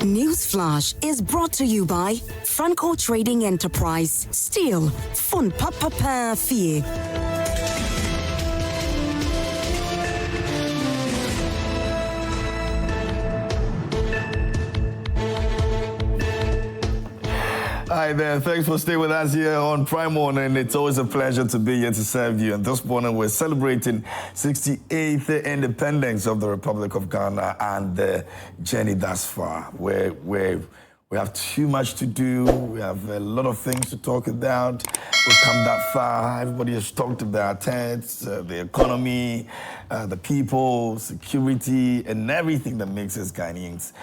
Newsflash is brought to you by Franco Trading Enterprise. Still, fun papa fee. Hi there, thanks for staying with us here on Prime Morning. It's always a pleasure to be here to serve you. And this morning we're celebrating 68th independence of the Republic of Ghana and the journey thus far. We have too much to do. We have a lot of things to talk about. We've come that far. Everybody has talked about tents, the economy, the people, security, and everything that makes us Ghanaians.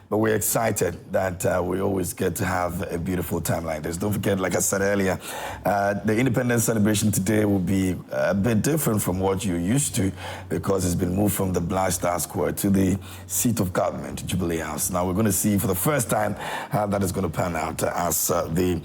But we're excited that we always get to have a beautiful time like this. Don't forget, like I said earlier, the independence celebration today will be a bit different from what you're used to because it's been moved from the Black Star Square to the seat of government, Jubilee House. Now we're going to see for the first time how that is going to pan out as the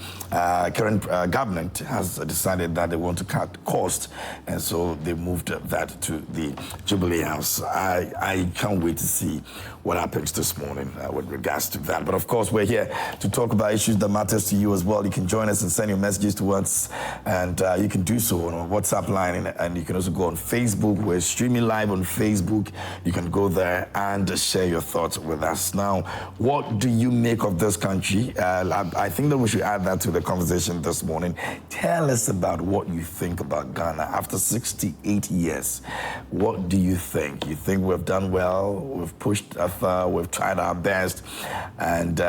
current government has decided that they want to cut costs, and so they moved that to the Jubilee House. I can't wait to see what happens this morning with regards to that. But of course, we're here to talk about issues that matters to you as well. You can join us and send your messages to us, and you can do so on our WhatsApp line, and you can also go on Facebook. We're streaming live on Facebook. You can go there and share your thoughts with us. Now, what do you make of this country? I think that we should add that to the conversation this morning. Tell us about what you think about Ghana after 68 years. What do you think? You think we've done well? We've pushed far, we've tried our best, and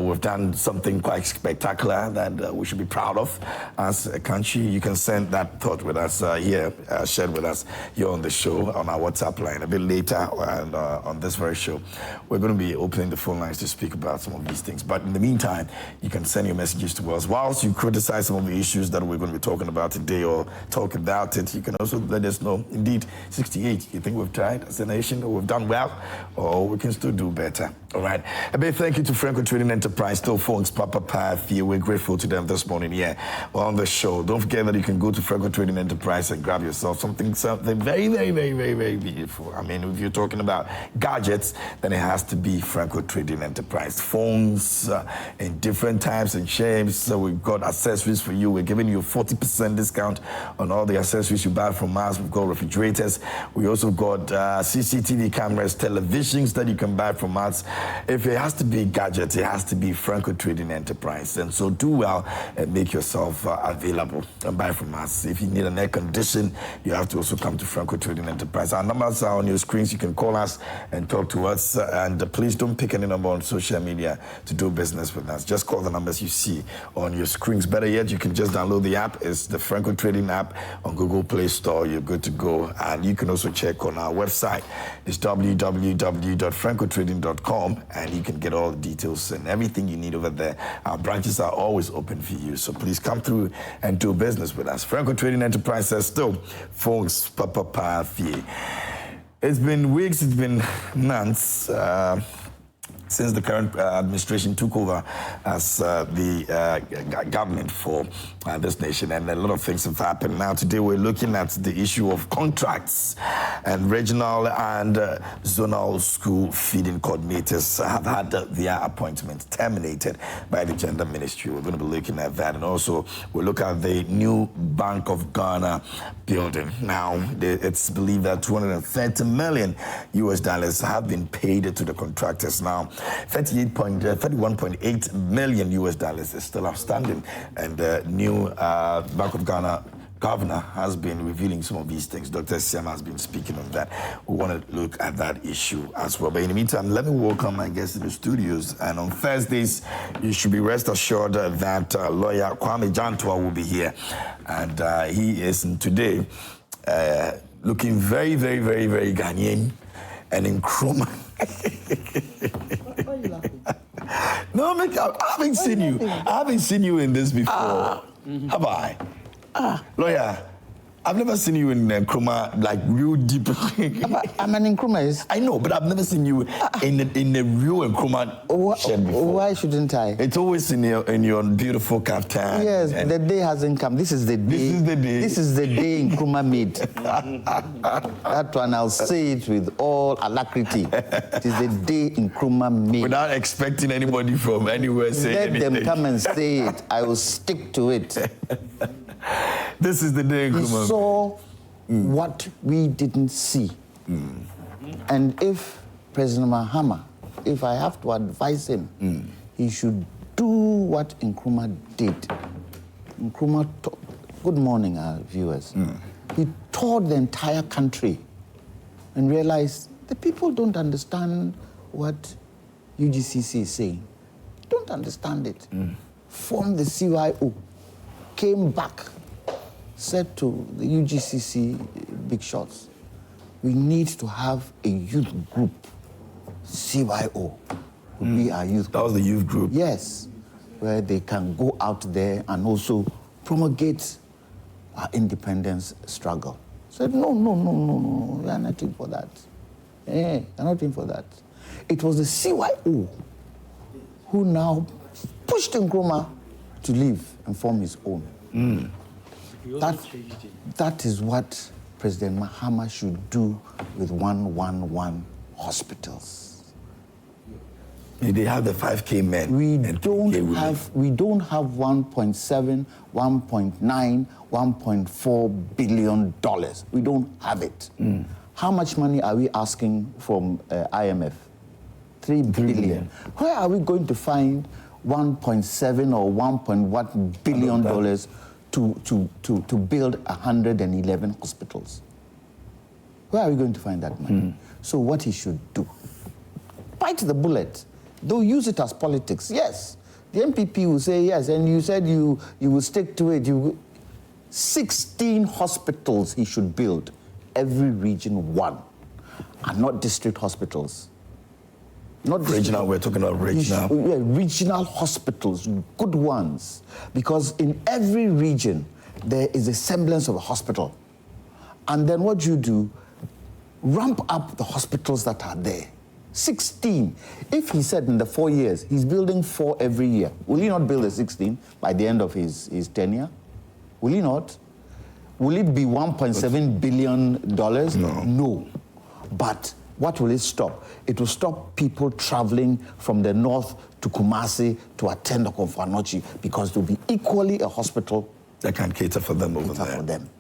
we've done something quite spectacular that we should be proud of as a country. You can send that thought with us here, shared with us here on the show on our WhatsApp line a bit later on this very show. We're going to be opening the phone lines to speak about some of these things. But in the meantime, you can send your messages to us. Whilst you criticize some of the issues that we're going to be talking about today or talk about it, you can also let us know, indeed, 68, you think we've tried as a nation, or we've done well, or we can still do better. All right. A big thank you to Franco Trading Enterprise, still phones, Papa, we're grateful to them this morning here on the show. Don't forget that you can go to Franco Trading Enterprise and grab yourself something very, very, very, very, very beautiful. I mean, if you're talking about gadgets, then it has to be Franco Trading Enterprise. Phones in different types and shapes. So we've got accessories for you. We're giving you a 40% discount on all the accessories you buy from us. We've got refrigerators. We also got CCTV cameras, televisions that you can buy from us. If it has to be gadgets, it has to be Franco Trading Enterprise. And so do well and make yourself available and buy from us. If you need an air condition, you have to also come to Franco Trading Enterprise. Our numbers are on your screens. You can call us and talk to us. And please don't pick any number on social media to do business with us. Just call the numbers you see on your screens. Better yet, you can just download the app. It's the Franco Trading app on Google Play Store. You're good to go. And you can also check on our website. It's www.francotrading.com, and you can get all the details and everything you need over there. Our branches are always open for you, so please come through and do business with us. Franco Trading Enterprise says still phones Papa. It's been weeks, it's been months since the current administration took over as the government for this nation, and a lot of things have happened. Now today we're looking at the issue of contracts, and regional and zonal school feeding coordinators have had their appointments terminated by the Gender Ministry. We're going to be looking at that, and also we'll look at the new Bank of Ghana building. Now it's believed that $230 million have been paid to the contractors. Now $31.8 million is still outstanding, and the new Bank of Ghana governor has been revealing some of these things. Dr. Siam has been speaking on that. We want to look at that issue as well. But in the meantime, let me welcome my guests in the studios. And on Thursdays, you should be rest assured that lawyer Kwame Jantua will be here. And he is today looking very, very, very, very Ghanaian and in chroma. Why are you laughing? No, I haven't seen you. I haven't seen you in this before. Have I? Lawyer, I've never seen you in Nkrumah, like real deep. I'm an Nkrumah. I know, but I've never seen you in a real Nkrumah shed before. Why shouldn't I? It's always in your beautiful kaftan. Yes, the day hasn't come. This is the day. This is the day. This is the day Nkrumah made. That one, I'll say it with all alacrity. It is the day Nkrumah made. Without expecting anybody from anywhere saying anything. Let them come and say it. I will stick to it. This is the day Nkrumah. We saw what we didn't see. And if President Mahama, if I have to advise him, he should do what Nkrumah did. Nkrumah, good morning, our viewers. He toured the entire country and realized the people don't understand what UGCC is saying. Don't understand it. Formed the CYO, came back, said to the UGCC big shots, we need to have a youth group. CYO would be our youth group. That was the youth group? Yes, where they can go out there and also promulgate our independence struggle. Said, no, we are not in for that. We are not in for that. It was the CYO who now pushed Nkrumah to leave and form his own. That is what President Mahama should do with 111 hospitals. They have the 5K men. We don't have 1.7, 1.9, 1.4 billion dollars. We don't have it. How much money are we asking from IMF? 3 billion. Where are we going to find 1.7 or 1.1 billion dollars to build 111 hospitals? Where are we going to find that money? So what he should do, bite the bullet. They'll use it as politics. Yes, the MPP will say yes, and you said you will stick to it. 16 hospitals he should build, every region one, and not district hospitals. Not regional, we're talking about regional. Yeah, regional hospitals, good ones. Because in every region, there is a semblance of a hospital. And then what you do, ramp up the hospitals that are there. 16. If he said in the 4 years, he's building 4 every year, will he not build the 16 by the end of his tenure? Will he not? Will it be $1.7 billion? No. But what will it stop? It will stop people traveling from the north to Kumasi to attend Okonfo-Anokye, because there will be equally a hospital that can cater for them over there. For them.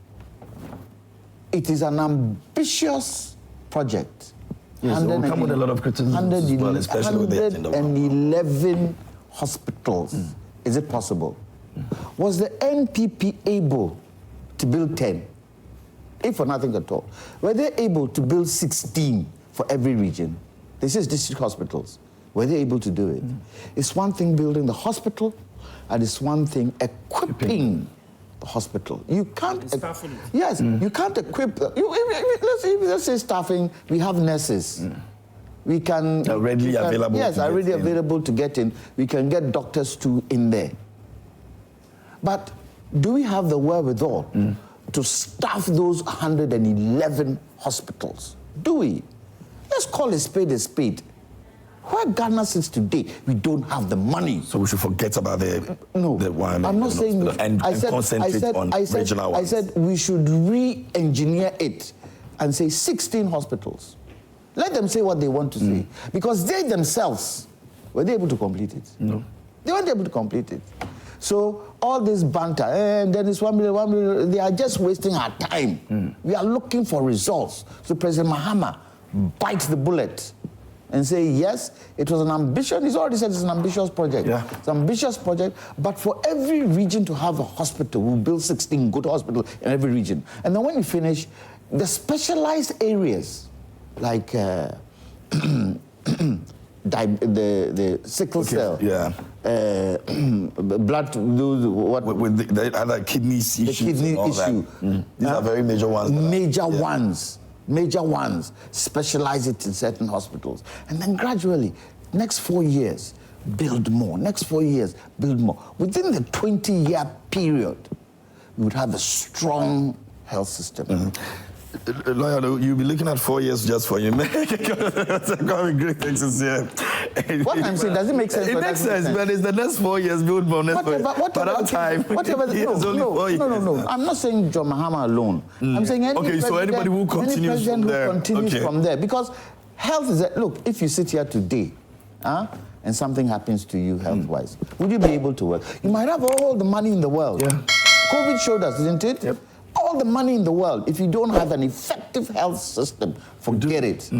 It is an ambitious project. Yes, it will come with a lot of criticism as well, especially with the agenda. 111 hospitals. Is it possible? Was the NPP able to build 10? If for nothing at all. Were they able to build 16 for every region? This is district hospitals. Were they able to do it? It's one thing building the hospital, and it's one thing equipping the hospital. You can't... Staffing. Yes, you can't equip... let's say staffing, we have nurses. We can... readily available. Yes, are readily available to get in. We can get doctors too in there. But do we have the wherewithal to staff those 111 hospitals? Do we? Let's call a spade a spade. Where Ghana sits today, we don't have the money. So we should forget about the one. I'm not saying... And concentrate on regional ones. I said we should re-engineer it and say 16 hospitals. Let them say what they want to say. Because they themselves, were they able to complete it? No. They weren't able to complete it. So all this banter, and then it's 1 million, they are just wasting our time. We are looking for results. So President Mahama bites the bullet and say, yes, it was an ambition. He's already said it's an ambitious project. Yeah. It's an ambitious project, but for every region to have a hospital, we'll build 16 good hospitals in every region. And then when you finish, the specialized areas, like the sickle cell, blood, with the other kidney issues, the kidney issue. These are very major ones. Major ones, specialize it in certain hospitals. And then gradually, next 4 years, build more. Next 4 years, build more. Within the 20-year period, we would have a strong health system. Lawyer, you'll be looking at 4 years just for you. Great things here. What I'm saying, does it make sense? It makes sense, but it's the next 4 years, build more next 4 years. But that time, no. I'm not saying John Mahama alone. I'm saying anybody who continues from there. Because health is, look, if you sit here today, and something happens to you health-wise, would you be able to work? You might have all the money in the world. Yeah. COVID showed us, didn't it? Yep. All the money in the world. If you don't have an effective health system, forget it.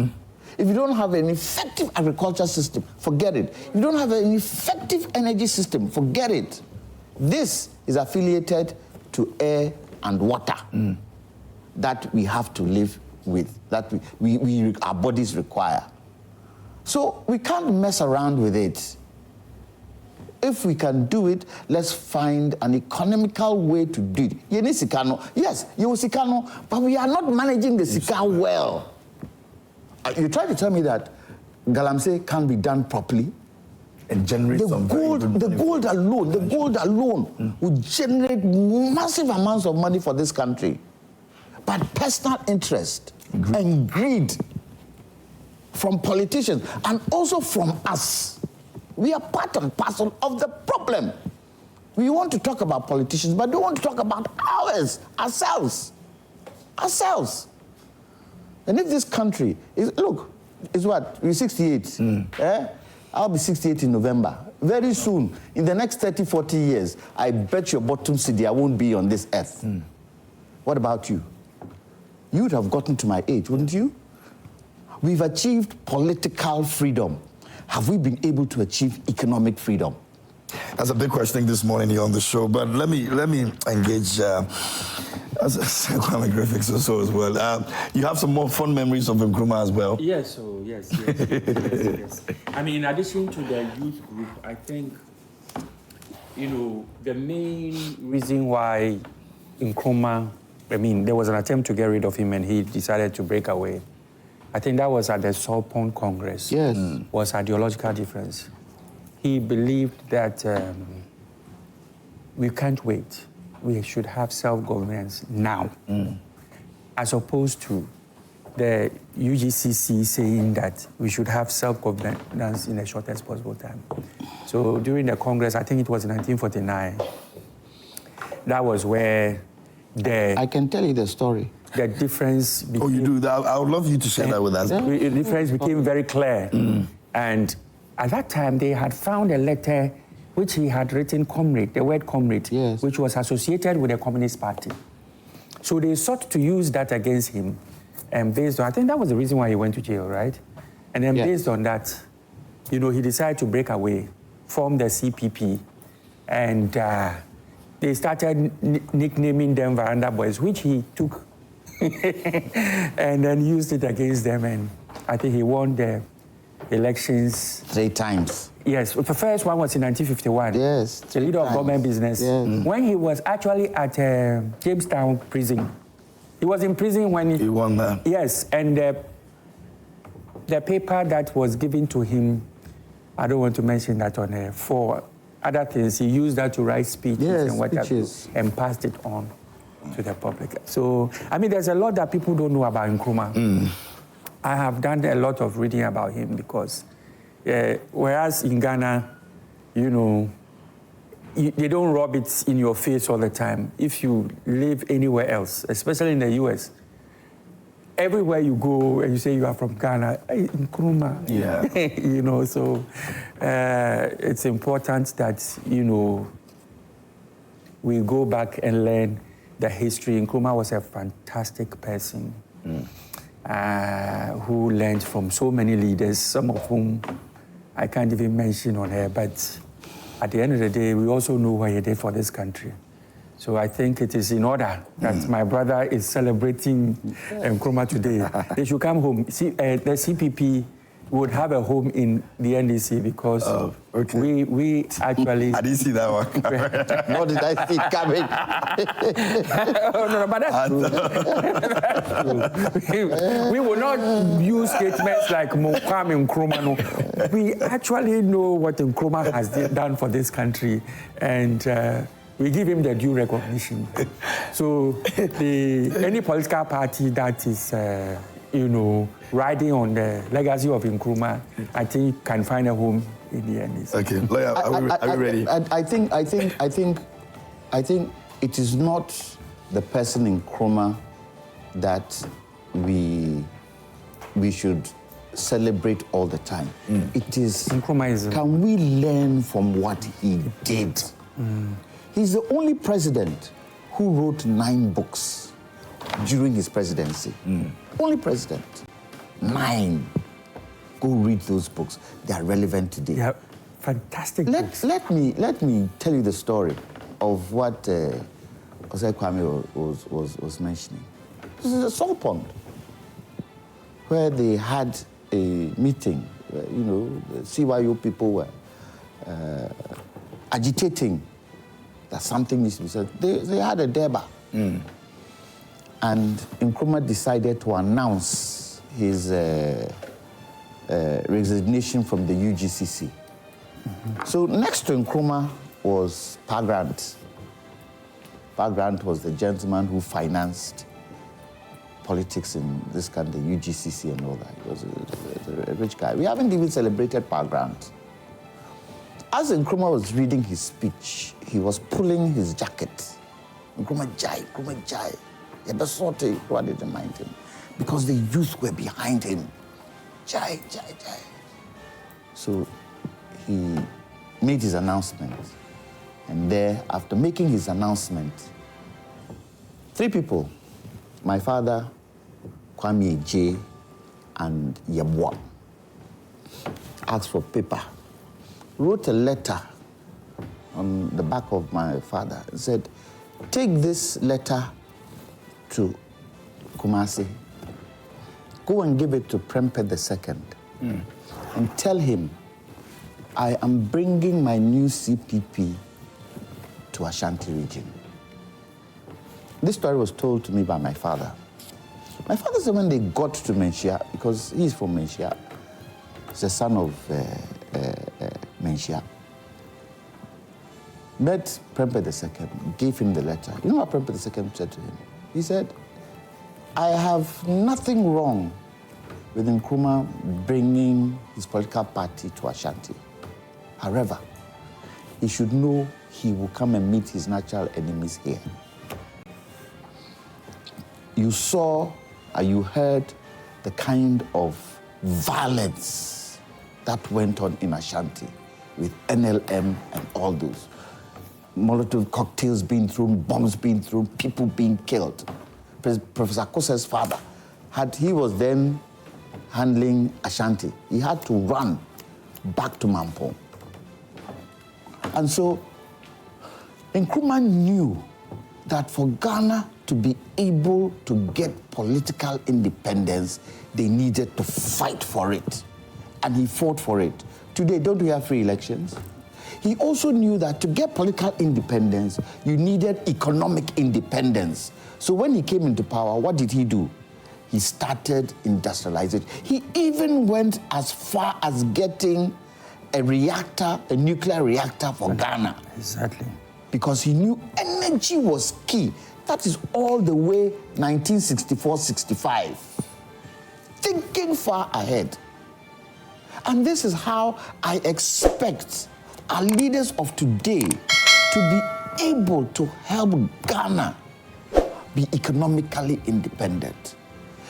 If you don't have an effective agriculture system, forget it. If you don't have an effective energy system, forget it. This is affiliated to air and water that we have to live with, that our bodies require. So we can't mess around with it. If we can do it, let's find an economical way to do it. You need Sikano. Yes, you will Sikano, but we are not managing the Sika well. You try to tell me that Galamsey can't be done properly and generate the gold alone would generate massive amounts of money for this country. But personal interest and greed from politicians and also from us. We are part and parcel of the problem. We want to talk about politicians, but don't want to talk about ourselves. And if this country is, look, it's what? We're 68. I'll be 68 in November. Very soon, in the next 30, 40 years, I bet your bottom city I won't be on this earth. What about you? You would have gotten to my age, wouldn't you? We've achieved political freedom. Have we been able to achieve economic freedom? That's a big question this morning here on the show, but let me engage as Kwame Griffiths also as well. You have some more fond memories of Nkrumah as well. Yes. I mean, in addition to the youth group, I think, the main reason why Nkrumah, there was an attempt to get rid of him and he decided to break away. I think that was at the Salpon Congress. Yes. Was ideological difference. He believed that we can't wait. We should have self-governance now, as opposed to the UGCC saying that we should have self-governance in the shortest possible time. So during the Congress, I think it was in 1949, that was where I can tell you the story. The difference became... Oh, you do that? I would love you to share that with us. The difference became very clear. And at that time, they had found a letter which he had written, comrade, the word comrade, which was associated with the Communist Party. So they sought to use that against him. And based on, I think that was the reason why he went to jail, right? And then based on that, he decided to break away, form the CPP, and they started nicknaming them Veranda Boys, which he took and then used it against them. And I think he won the elections 3 times. Yes, the first one was in 1951. Yes. The leader of government business. Yes. When he was actually at Jamestown prison. He was in prison when he won that. Yes, and the paper that was given to him, I don't want to mention that on air, for other things, he used that to write speeches and whatever, and passed it on to the public. So, there's a lot that people don't know about Nkrumah. I have done a lot of reading about him because, whereas in Ghana, they don't rub it in your face all the time. If you live anywhere else, especially in the US, everywhere you go and you say you are from Ghana, hey, Nkrumah. Yeah. So it's important that, we go back and learn the history. Nkrumah was a fantastic person who learned from so many leaders, some of whom I can't even mention on air, but at the end of the day, we also know what he did for this country. So I think it is in order that my brother is celebrating Nkrumah today. They should come home. See, the CPP would have a home in the NDC because we actually... I didn't see that one. Nor did I see it coming. No, but that's true. We will not use statements like Kwame Nkrumah. No. We actually know what Nkrumah has done for this country. And we give him the due recognition. So any political party that is, riding on the legacy of Nkrumah, I think can find a home in the end. Okay, lawyer, are we ready? I think it is not the person Nkrumah that we should celebrate all the time. It is, can we learn from what he did? He's the only president who wrote 9 books during his presidency. Only president. 9. Go read those books. They are relevant today. Yeah, fantastic books. Let me tell you the story of what Osei Kwame was mentioning. This is a salt pond where they had a meeting. The CYO people were agitating that something needs to be said. They had a deba. And Nkrumah decided to announce his resignation from the UGCC. So next to Nkrumah was Pa Grant. Pa Grant was the gentleman who financed politics in this country, UGCC and all that. He was a rich guy. We haven't even celebrated Pa Grant. As Nkrumah was reading his speech, he was pulling his jacket. Nkrumah Jai. Nkrumah didn't mind him because the youth were behind him. Jai. So he made his announcement. And there, after making his announcement, 3 people, my father, Kwame J, and Yabwa, asked for paper, wrote a letter on the back of my father and said, take this letter to Kumasi, go and give it to Prempeh II, and tell him I am bringing my new CPP to Ashanti region. This story was told to me by my father. My father said when they got to Menchia, because he's from Menchia, he's the son of Menchia, met Prempeh II, gave him the letter. You know what Prempeh II said to him? He said, I have nothing wrong with Nkrumah bringing his political party to Ashanti. However, he should know he will come and meet his natural enemies here. You saw or you heard the kind of violence that went on in Ashanti with NLM and all those. Molotov cocktails being thrown, bombs being thrown, people being killed. Professor Kose's father, he was then handling Ashanti. He had to run back to Mampong. And so Nkrumah knew that for Ghana to be able to get political independence, they needed to fight for it. And he fought for it. Today, don't we have free elections? He also knew that to get political independence, you needed economic independence. So when he came into power, what did he do? He started industrializing. He even went as far as getting a nuclear reactor for Ghana. Exactly. Because he knew energy was key. That is all the way 1964-65. Thinking far ahead. And this is how I expect our leaders of today to be able to help Ghana be economically independent.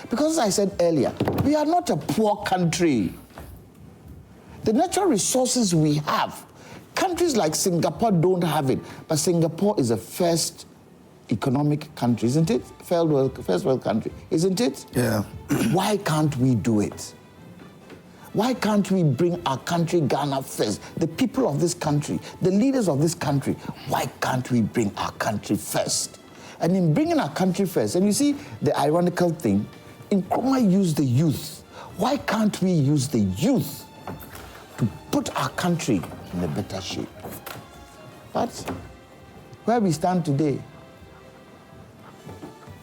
Because as I said earlier, we are not a poor country. The natural resources we have, countries like Singapore don't have it, but Singapore is the first economic country, isn't it? First world country, isn't it? Yeah. Why can't we do it? Why can't we bring our country, Ghana, first? The people of this country, the leaders of this country, why can't we bring our country first? And in bringing our country first, and you see the ironical thing, Nkrumah used the youth. Why can't we use the youth to put our country in a better shape? But where we stand today,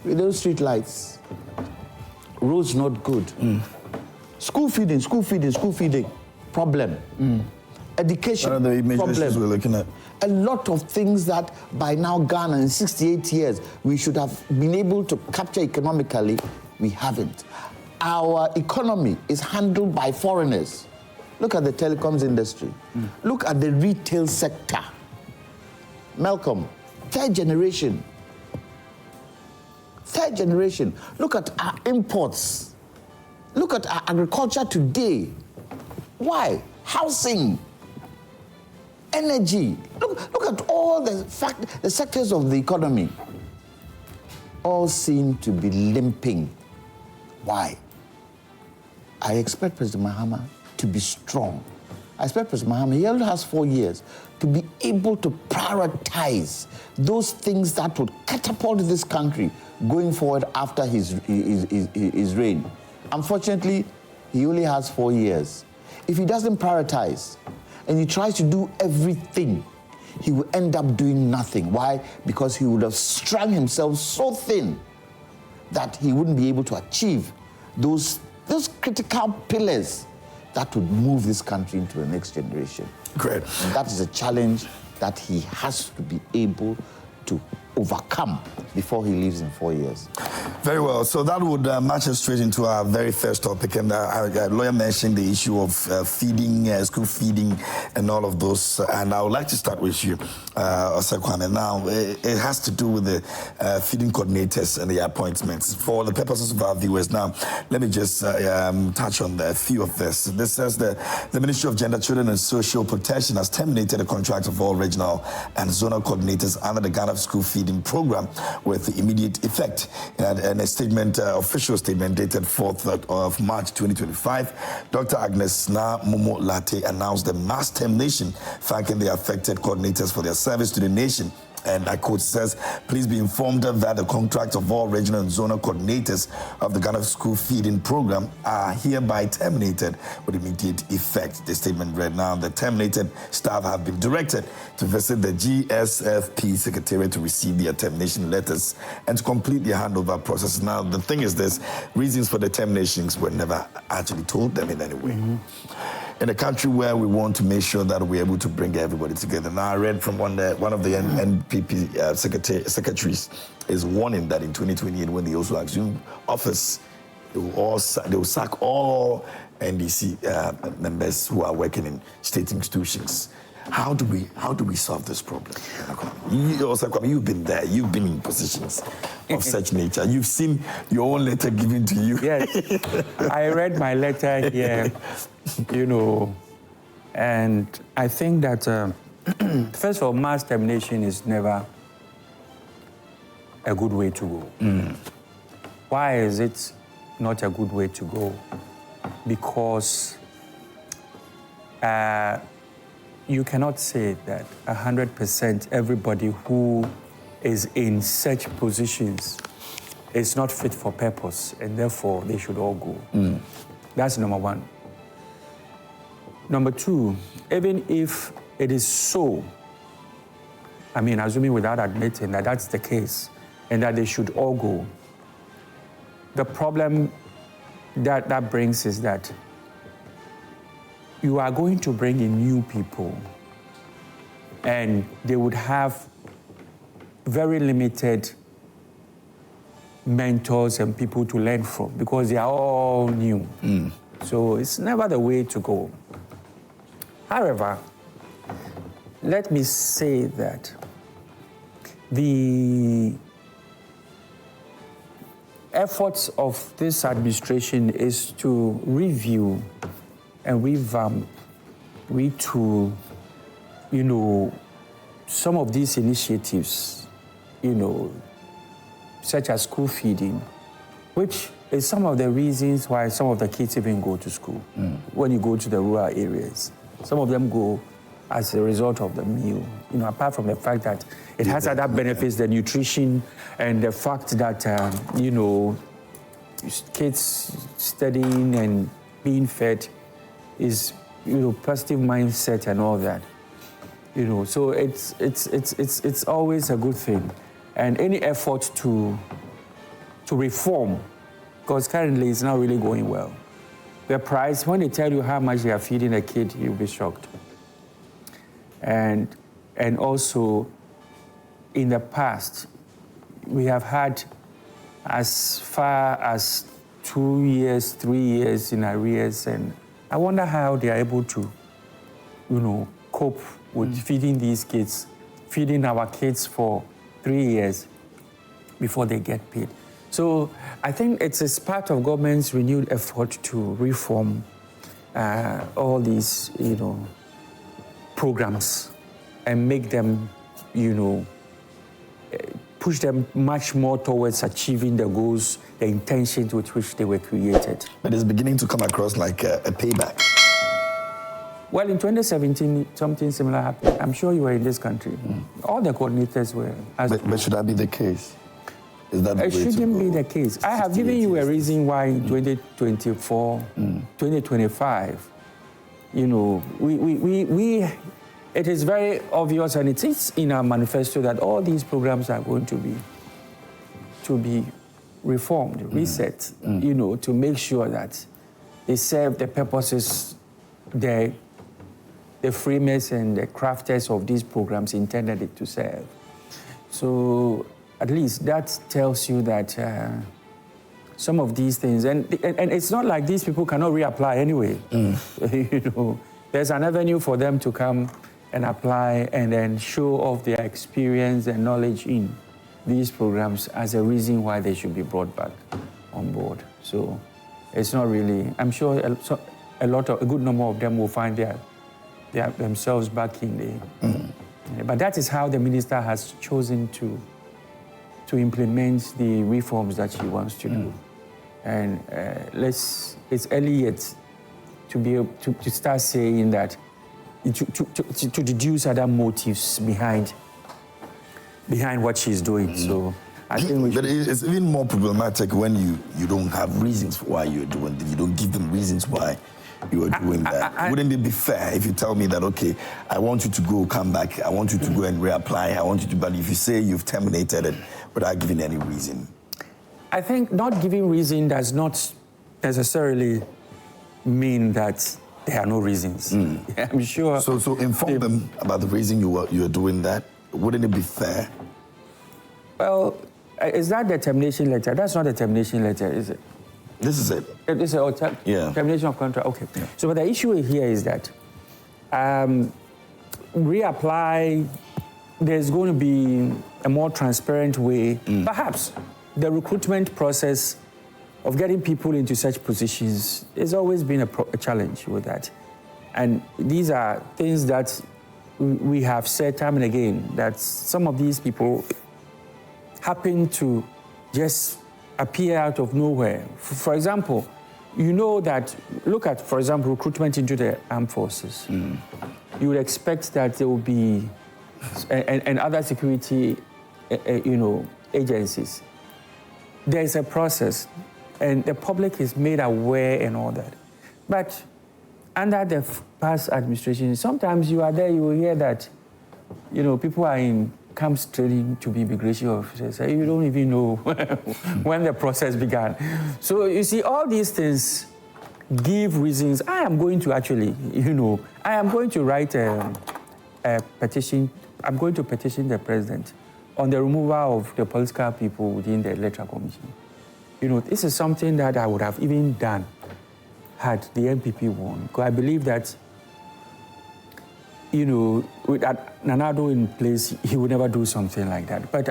with those street lights, roads not good. School feeding, problem. education What are the major issues problem. we're looking at? A lot of things that by now Ghana in 68 years we should have been able to capture economically, we haven't. Our economy is handled by foreigners. Look at the telecoms industry. Look at the retail sector. Malcolm, third generation. Third generation. Look at our imports. Look at our agriculture today. Why? Housing. Energy. Look at all the sectors of the economy. All seem to be limping. Why? I expect President Mahama to be strong. I expect President Mahama, he only has 4 years, to be able to prioritize those things that would catapult this country going forward after his reign. Unfortunately, he only has 4 years. If he doesn't prioritize and he tries to do everything, he will end up doing nothing. Why? Because he would have strung himself so thin that he wouldn't be able to achieve those critical pillars that would move this country into the next generation. Great. And that is a challenge that he has to be able to overcome before he leaves in 4 years. Very well. So that would match us straight into our very first topic. And our lawyer mentioned the issue of feeding, school feeding, and all of those. And I would like to start with you, Osekwame. Now, it has to do with the feeding coordinators and the appointments. For the purposes of our viewers now, let me just touch on a few of this. This says the Ministry of Gender, Children and Social Protection has terminated the contract of all regional and zonal coordinators under the Ghana School Feeding Program with immediate effect. And a statement, official statement dated 4th of March 2025, Dr. Agnes Na Momo Latte announced the mass termination, thanking the affected coordinators for their service to the nation. And I quote, says, please be informed that the contract of all regional and zonal coordinators of the Ghana School Feeding Program are hereby terminated with immediate effect. The statement read now, the terminated staff have been directed to visit the GSFP Secretariat to receive their termination letters and to complete their handover process. Now, the thing is this, reasons for the terminations were never actually told them in any way. In a country where we want to make sure that we're able to bring everybody together. Now, I read from one of the NPP secretaries is warning that in 2028, when they also assume office, they will sack all NDC members who are working in state institutions. How do we solve this problem? You've been there. You've been in positions of such nature. You've seen your own letter given to you. Yes, I read my letter here, and I think that, first of all, mass termination is never a good way to go. Why is it not a good way to go? Because you cannot say that 100% everybody who is in such positions is not fit for purpose, and therefore they should all go. That's number one. Number two, even if it is so, I mean, assuming without admitting that that's the case and that they should all go, the problem that brings is that you are going to bring in new people and they would have very limited mentors and people to learn from because they are all new. So it's never the way to go. However, let me say that the efforts of this administration is to review and revamp, retool, some of these initiatives, such as school feeding, which is some of the reasons why some of the kids even go to school. When you go to the rural areas, some of them go as a result of the meal, apart from the fact that it has other benefits, the nutrition and the fact that, kids studying and being fed is, positive mindset and all that. So it's always a good thing. And any effort to reform, because currently it's not really going well. The price, when they tell you how much they are feeding a kid, you'll be shocked. And also, in the past, we have had as far as 2 years, 3 years in arrears, and I wonder how they are able to, cope with feeding these kids, feeding our kids for 3 years before they get paid. So I think it's part of government's renewed effort to reform all these, programs and make them, push them much more towards achieving the goals, the intentions with which they were created. But it's beginning to come across like a payback. Well, in 2017, something similar happened. I'm sure you were in this country. All the coordinators were. But should that be the case? Is that the it shouldn't be the case. I have given you a reason why in 2024, 2025, it is very obvious, and it is in our manifesto, that all these programs are going to be reformed, reset, to make sure that they serve the purposes the framers and the crafters of these programs intended it to serve. So at least that tells you that some of these things, and it's not like these people cannot reapply anyway. There's an avenue for them to come and apply and then show off their experience and knowledge in these programs as a reason why they should be brought back on board. So it's not really, I'm sure a good number of them will find themselves back in the, but that is how the minister has chosen to implement the reforms that she wants to do. And it's early yet to be able to start saying that, to deduce other motives behind what she's doing. So I think but it's even more problematic when you don't have reasons for why you're doing it. You don't give them reasons why you are doing that. Wouldn't it be fair if you tell me that, okay, I want you to go, come back, I want you to go and reapply, I want you to, but if you say you've terminated it without giving any reason? I think not giving reason does not necessarily mean that there are no reasons. I'm sure. So inform them about the reason you are doing that. Wouldn't it be fair? Well, is that the termination letter? That's not a termination letter, is it? This is it. This is termination of contract. Okay. Yeah. So, but the issue here is that reapply. There's going to be a more transparent way. Perhaps the recruitment process of getting people into such positions has always been a challenge with that. And these are things that we have said time and again, that some of these people happen to just appear out of nowhere. For example, that, look at, for example, recruitment into the armed forces. You would expect that there will be, and other security, agencies. There's a process, and the public is made aware and all that. But under the past administration, sometimes you are there, you will hear that, people are in camps training to be immigration officers. You don't even know when the process began. So you see, all these things give reasons. I am going to actually, I am going to write a petition. I'm going to petition the president on the removal of the political people within the Electoral Commission. This is something that I would have even done had the MPP won. Because I believe that, with Nanado in place, he would never do something like that. But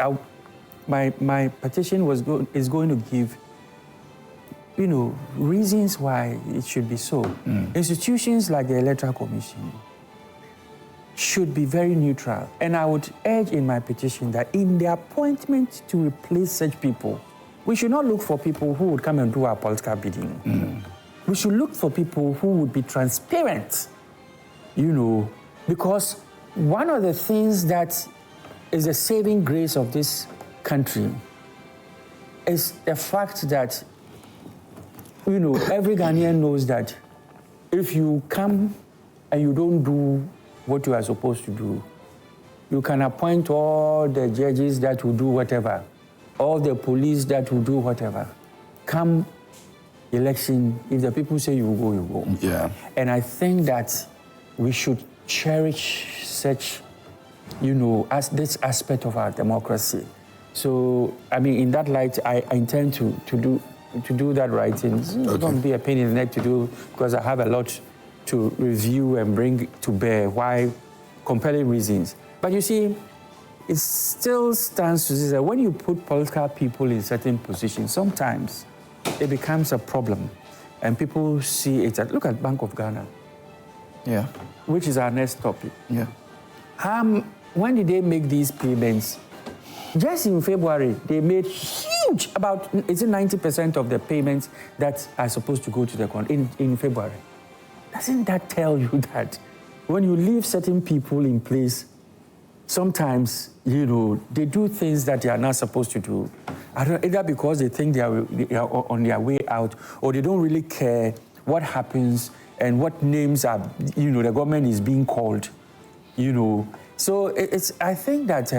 my petition is going to give, reasons why it should be so. Institutions like the Electoral Commission should be very neutral. And I would urge in my petition that in the appointment to replace such people, we should not look for people who would come and do our political bidding. We should look for people who would be transparent, because one of the things that is the saving grace of this country is the fact that, every Ghanaian knows that if you come and you don't do what you are supposed to do, you can appoint all the judges that will do whatever, all the police that will do whatever. Come election, if the people say you go, you go. Yeah. And I think that we should cherish such, you know, as this aspect of our democracy. So, I mean, in that light, I intend to do that writing. It's going to be a pain in the neck to do because I have a lot to review and bring to bear. Why? Compelling reasons. But you see, it still stands to say that when you put political people in certain positions, sometimes it becomes a problem. And people see it. Look at Bank of Ghana. Yeah. Which is our next topic. Yeah. When did they make these payments? Just in February, they made huge, about, is it 90% of the payments that are supposed to go to the country in February? Doesn't that tell you that when you leave certain people in place, sometimes, you know, they do things that they are not supposed to do. Either because they think they are on their way out, or they don't really care what happens and what names are, you know, the government is being called, you know. So I think that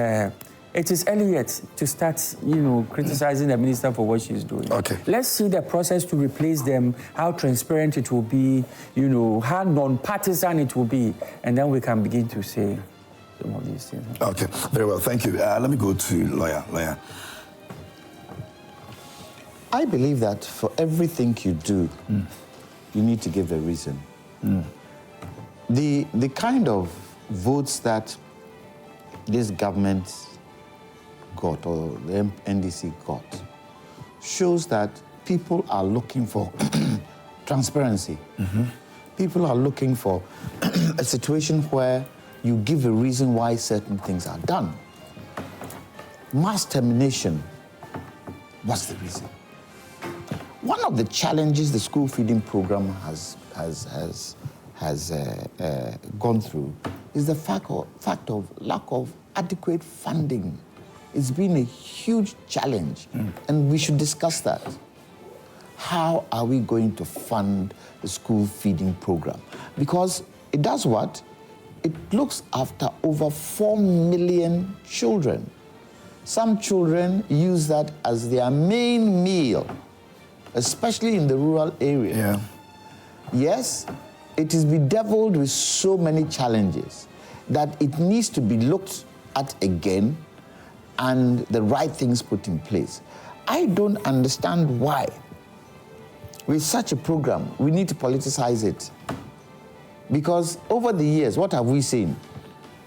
it is early yet to start, you know, criticizing the minister for what she's doing. Okay. Let's see the process to replace them, how transparent it will be, you know, how non-partisan it will be, and then we can begin to say some of these things. Okay, very well, thank you. Let me go to lawyer. I believe that for everything you do, you need to give a reason. The kind of votes that this government got, or the NDC got, shows that people are looking for transparency. People are looking for a situation where you give a reason why certain things are done. Mass termination, what's the reason? One of the challenges the school feeding program has gone through is the fact of lack of adequate funding. It's been a huge challenge, and we should discuss that. How are we going to fund the school feeding program? Because it does what? It looks after over 4 million children. Some children use that as their main meal, especially in the rural area. Yeah. Yes, it is bedeviled with so many challenges that it needs to be looked at again and the right things put in place. I don't understand why, with such a program, we need to politicize it. Because over the years, what have we seen?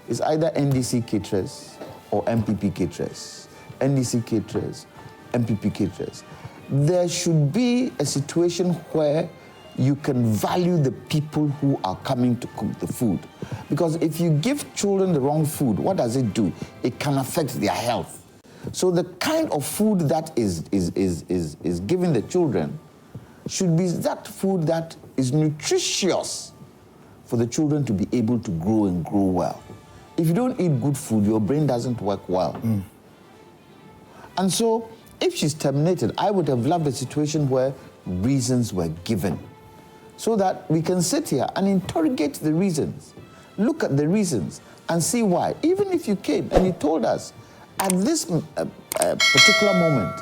It's either NDC caterers or MPP caterers. NDC caterers, MPP caterers. There should be a situation where you can value the people who are coming to cook the food. Because if you give children the wrong food, what does it do? It can affect their health. So the kind of food that is given the children should be that food that is nutritious for the children to be able to grow and grow well. If you don't eat good food, your brain doesn't work well. And so, if she's terminated, I would have loved a situation where reasons were given, so that we can sit here and interrogate the reasons, look at the reasons, and see why. Even if you came and you told us, at this particular moment,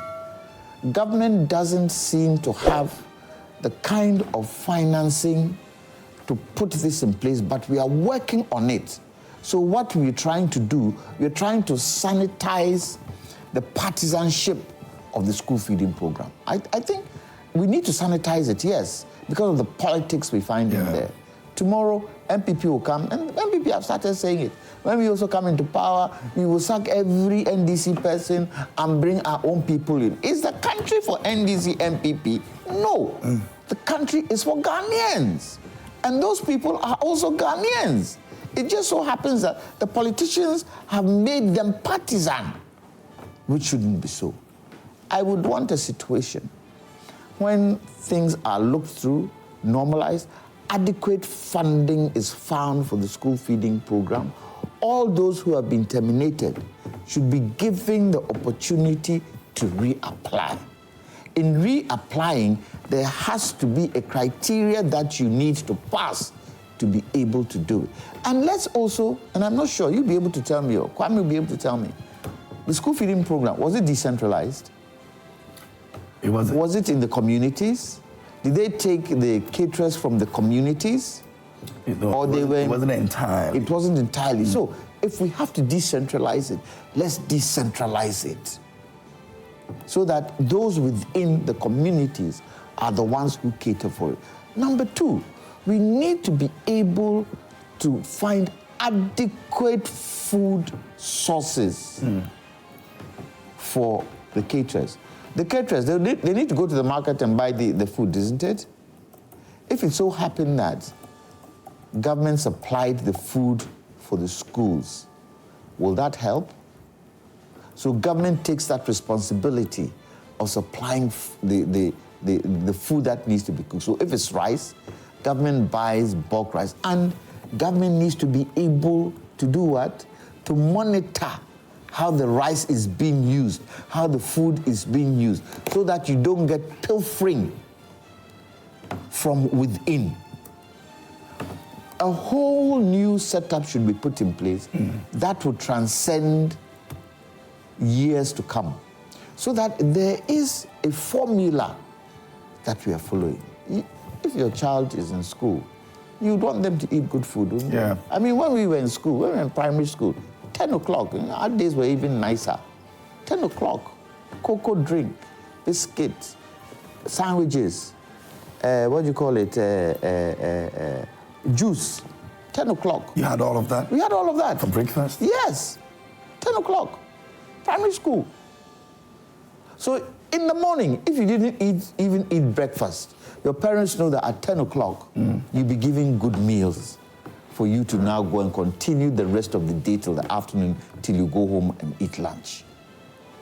government doesn't seem to have the kind of financing to put this in place, but we are working on it. So what we're trying to do, we're trying to sanitize the partisanship of the school feeding program. I think we need to sanitize it, yes, because of the politics we find in there. Tomorrow, MPP will come, and MPP have started saying it. When we also come into power, we will sack every NDC person and bring our own people in. Is the country for NDC MPP? No. The country is for Ghanaians. And those people are also Ghanaians. It just so happens that the politicians have made them partisan, which shouldn't be so. I would want a situation when things are looked through, normalized, adequate funding is found for the school feeding program. All those who have been terminated should be given the opportunity to reapply. In reapplying, there has to be a criteria that you need to pass to be able to do it. And let's also, and I'm not sure, you'll be able to tell me, or Kwame will be able to tell me, the school feeding program, was it decentralized? It wasn't. Was it in the communities? Did they take the caterers from the communities? Or they were... It wasn't entirely. It wasn't entirely. So if we have to decentralize it, let's decentralize it, so that those within the communities are the ones who cater for it. Number two, we need to be able to find adequate food sources for the caterers. The caterers, they need to go to the market and buy the food, isn't it? If it so happened that government supplied the food for the schools, will that help? So government takes that responsibility of supplying the food that needs to be cooked. So if it's rice, government buys bulk rice, and government needs to be able to do what? To monitor how the rice is being used, how the food is being used, so that you don't get pilfering from within. A whole new setup should be put in place that will transcend years to come, so that there is a formula that we are following. If your child is in school, you'd want them to eat good food, wouldn't you? Yeah. I mean, when we were in school, when we were in primary school, 10 o'clock, our days were even nicer. 10 o'clock, cocoa drink, biscuits, sandwiches, what do you call it, juice, 10 o'clock. You had all of that? We had all of that. For breakfast? Yes, 10 o'clock, primary school. So in the morning, if you didn't even eat breakfast, your parents know that at 10 o'clock, you'll be giving good meals for you to now go and continue the rest of the day till the afternoon, till you go home and eat lunch.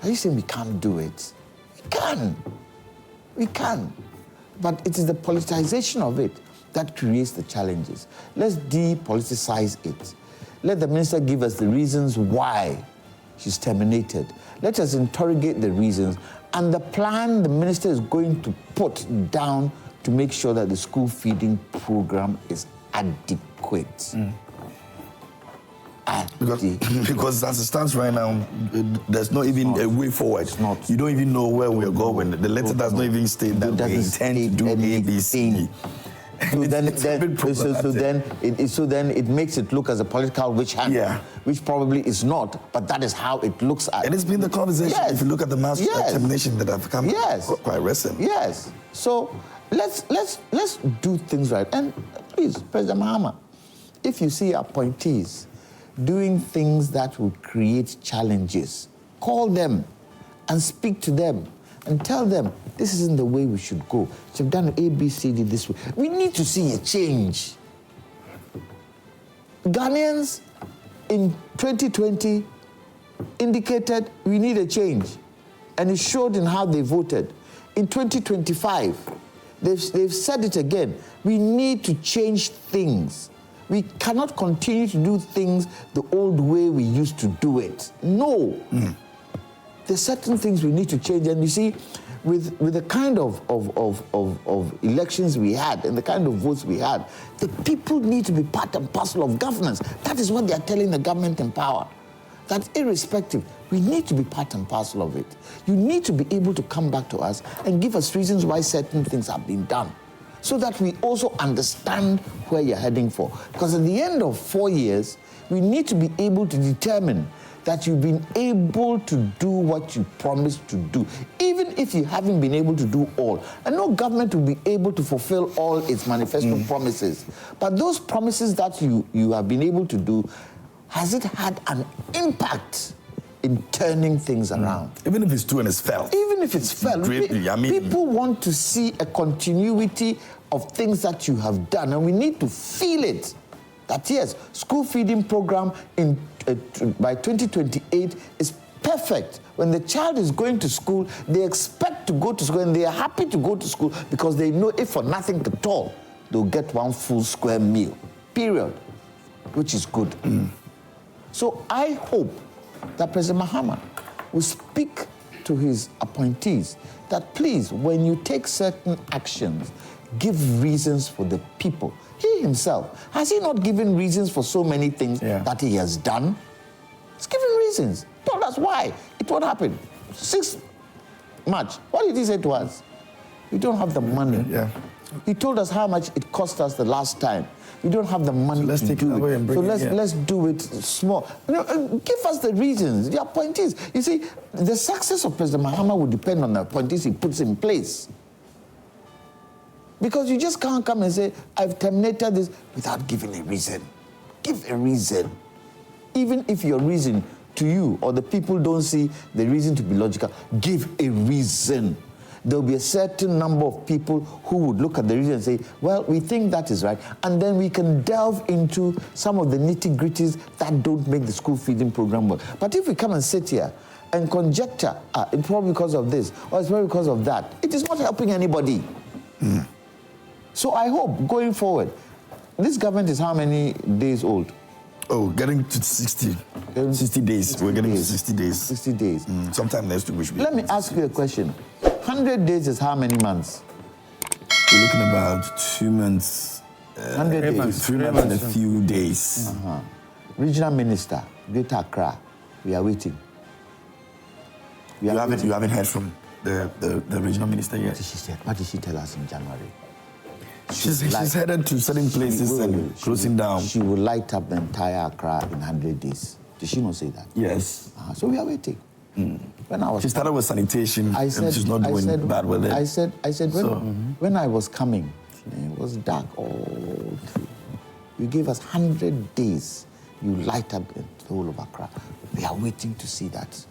Are you saying we can't do it? We can. We can. But it is the politicization of it that creates the challenges. Let's depoliticize it. Let the minister give us the reasons why she's terminated. Let us interrogate the reasons and the plan the minister is going to put down to make sure that the school feeding program is adequate. Because as it stands right now, there's not even a way forward. It's not. You don't even know where we're going. The letter does not even state that we intend to do A, B, C. So then it makes it look as a political witch hunt, which probably is not, but that is how it looks at. And it's been the conversation. Yes. If you look at the mass termination that have come quite recent. Yes. So let's do things right. And please, President Mahama, if you see appointees doing things that will create challenges, call them and speak to them and tell them this isn't the way we should go. You've done A, B, C, D this way. We need to see a change. Ghanaians in 2020 indicated we need a change, and it showed in how they voted. In 2025, they've said it again. We need to change things. We cannot continue to do things the old way we used to do it. No. There's certain things we need to change. And you see, with the kind of elections we had and the kind of votes we had, the people need to be part and parcel of governance. That is what they are telling the government in power. That irrespective, we need to be part and parcel of it. You need to be able to come back to us and give us reasons why certain things have been done, so that we also understand where you're heading for. Because at the end of 4 years, we need to be able to determine that you've been able to do what you promised to do, even if you haven't been able to do all. And no government will be able to fulfill all its manifesto promises. But those promises that you have been able to do, has it had an impact in turning things around? Even if it's true and it's felt. Even if it's felt. People want to see a continuity of things that you have done, and we need to feel it. That yes, school feeding program by 2028 is perfect. When the child is going to school, they expect to go to school, and they are happy to go to school because they know if for nothing at all, they'll get one full square meal, period, which is good. So I hope that President Mahama will speak to his appointees that please, when you take certain actions, give reasons for the people. He himself, has he not given reasons for so many things that he has done? He's given reasons. Told us why. It won't happen. 6 March. What did he say to us? We don't have the money. He told us how much it cost us the last time. We don't have the money let's to take do it away it. and bring So it, let's do it small. Give us the reasons, the appointees. You see, the success of President Mahama will depend on the appointees he puts in place. Because you just can't come and say, I've terminated this without giving a reason. Give a reason. Even if your reason to you or the people don't see the reason to be logical, give a reason. There'll be a certain number of people who would look at the reason and say, well, we think that is right. And then we can delve into some of the nitty-gritties that don't make the school feeding program work. But if we come and sit here and conjecture, it's probably because of this, or it's probably because of that, it is not helping anybody. So I hope, going forward, this government is how many days old? Oh, getting to 60. 60 days. We're getting to 60 days. 60 days. Sometime next week we should be. Let me ask you a question. 100 days is how many months? We're looking about 2 months. 100 days. 3 months and a few days. Regional Minister, Greater Accra, we are waiting. You haven't heard from the regional minister yet? What did she tell us in January? She's headed to certain places and closing down. She will light up the entire Accra in 100 days. Did she not say that? Yes. So we are waiting. When she started with sanitation, and she's not doing bad with it. I said when I was coming, it was dark all through. You gave us 100 days. You light up the whole of Accra. We are waiting to see that.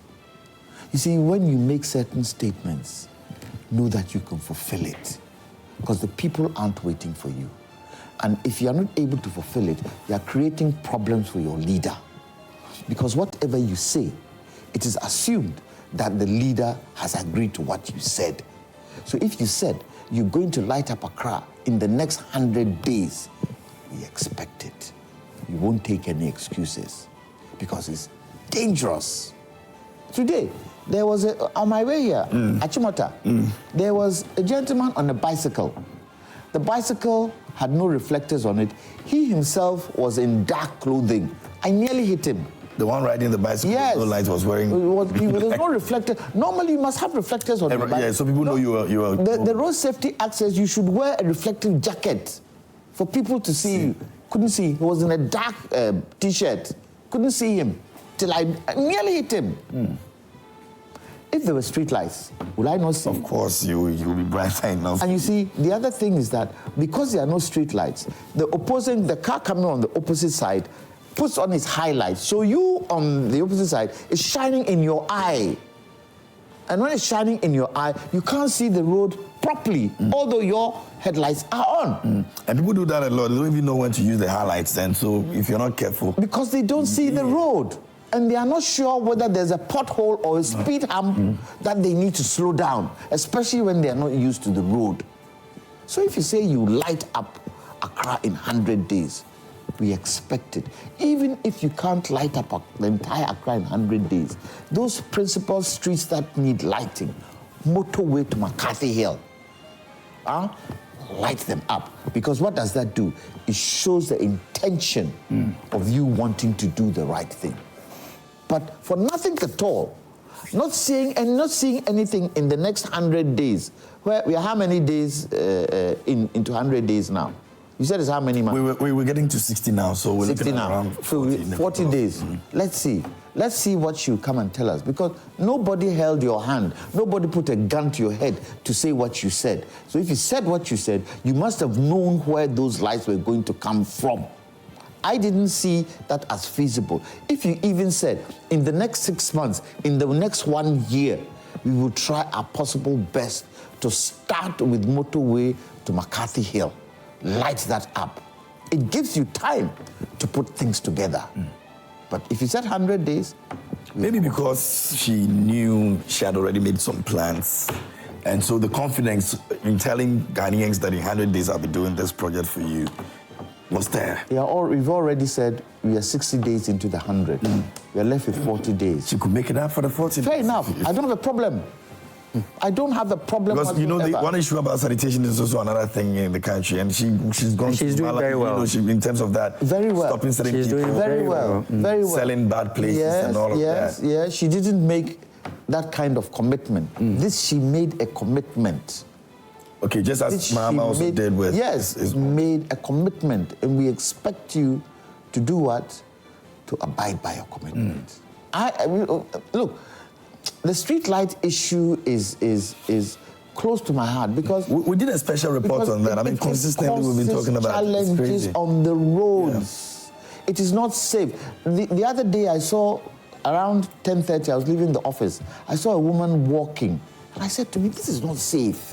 You see, when you make certain statements, know that you can fulfill it. Because the people aren't waiting for you. And if you're not able to fulfill it, you're creating problems for your leader. Because whatever you say, it is assumed that the leader has agreed to what you said. So if you said you're going to light up Accra in the next 100 days, we expect it. You won't take any excuses because it's dangerous. Today, there was on my way here, Achimota, there was a gentleman on a bicycle. The bicycle had no reflectors on it. He himself was in dark clothing. I nearly hit him. The one riding the bicycle with no lights was wearing... There's no reflector. Normally, you must have reflectors on the bike. Yeah, so people know you are... The Road Safety Act says you should wear a reflective jacket for people to see you. Couldn't see. He was in a dark T-shirt. Couldn't see him till I nearly hit him. If there were street lights, would I not see? Of course, you'll be bright enough. And you see, the other thing is that because there are no street lights, the car coming on the opposite side puts on its highlights. So you on the opposite side is shining in your eye. And when it's shining in your eye, you can't see the road properly, although your headlights are on. And people do that a lot. They don't even know when to use the highlights then. So if you're not careful... Because they don't see the road. And they are not sure whether there's a pothole or a speed hump that they need to slow down, especially when they are not used to the road. So if you say you light up Accra in 100 days, we expect it. Even if you can't light up the entire Accra in 100 days, those principal streets that need lighting, motorway to McCarthy Hill, light them up. Because what does that do? It shows the intention of you wanting to do the right thing. But for nothing at all, not seeing anything in the next 100 days, where we are how many days into 100 days now? You said it's how many months? We're getting to 60 now, so we're 60 looking at now. around 40 days. Let's see what you come and tell us, because nobody held your hand. Nobody put a gun to your head to say what you said. So if you said what you said, you must have known where those lights were going to come from. I didn't see that as feasible. If you even said, in the next 6 months, in the next 1 year, we will try our possible best to start with motorway to McCarthy Hill. Light that up. It gives you time to put things together. But if you said 100 days... Maybe because she knew she had already made some plans. And so the confidence in telling Ghanaians that in 100 days I'll be doing this project for you was there. We've already said we are 60 days into the 100. We are left with 40 days. She could make it up for the 40 days. Fair enough. I don't have a problem. I don't have a problem. Because you know, the one issue about sanitation is also another thing in the country, and she's gone. She's doing very well. You know, in terms of that, very well. Stopping certain she's people, doing very well, very well. Selling bad places and all of that. Yes, she didn't make that kind of commitment. This she made a commitment. Okay, just as Mahama also did with... Yes, made a commitment, and we expect you to do what? To abide by your commitment. Look, the street light issue is close to my heart because... We did a special report on that. I mean, consistently we've been talking about challenges on the roads. Yeah. It is not safe. The other day I saw, around 10:30, I was leaving the office. I saw a woman walking, and I said to me, this is not safe.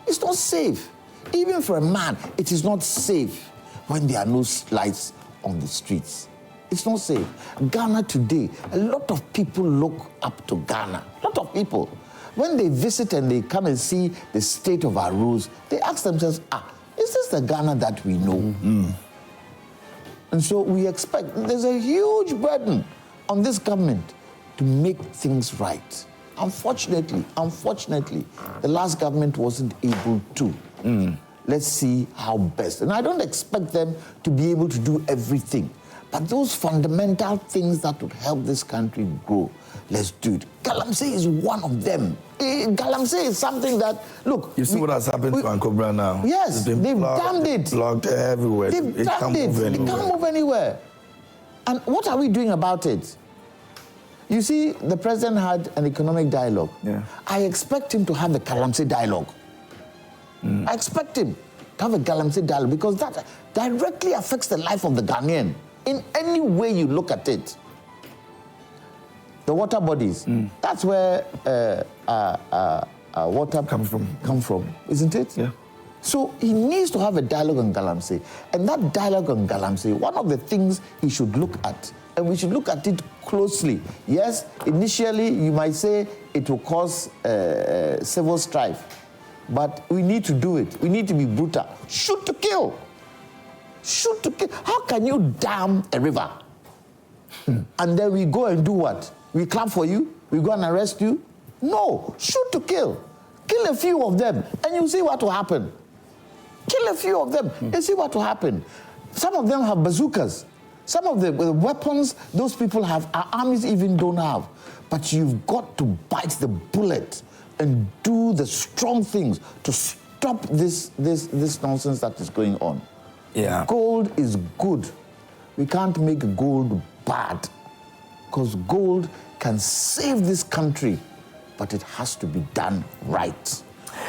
It's not safe. Even for a man, it is not safe when there are no lights on the streets. It's not safe. Ghana today, a lot of people look up to Ghana. A lot of people. When they visit and they come and see the state of our roads, they ask themselves, is this the Ghana that we know? And so we expect, there's a huge burden on this government to make things right. Unfortunately, the last government wasn't able to. Let's see how best. And I don't expect them to be able to do everything. But those fundamental things that would help this country grow, let's do it. Galamsey is one of them. Galamsey is something that, look... You see what has happened to Ankobra now? Yes, they've dammed it. Blocked everywhere. They've dammed it. It can't move anywhere. And what are we doing about it? You see, the president had an economic dialogue. Yeah. I expect him to have a Galamsey dialogue. I expect him to have a Galamsey dialogue because that directly affects the life of the Ghanaian. In any way you look at it. The water bodies, that's where water comes from, isn't it? Yeah. So he needs to have a dialogue on Galamsey. And that dialogue on Galamsey, one of the things he should look at, and we should look at it closely. Yes, initially you might say it will cause civil strife, but we need to do it. We need to be brutal. Shoot to kill. Shoot to kill. How can you dam a river? And then we go and do what? We clap for you? We go and arrest you? No. Shoot to kill. Kill a few of them, and you see what will happen. Kill a few of them, and see what will happen. Some of them have bazookas. Some of the weapons those people have, our armies even don't have. But you've got to bite the bullet and do the strong things to stop this nonsense that is going on. Yeah. Gold is good. We can't make gold bad because gold can save this country, but it has to be done right.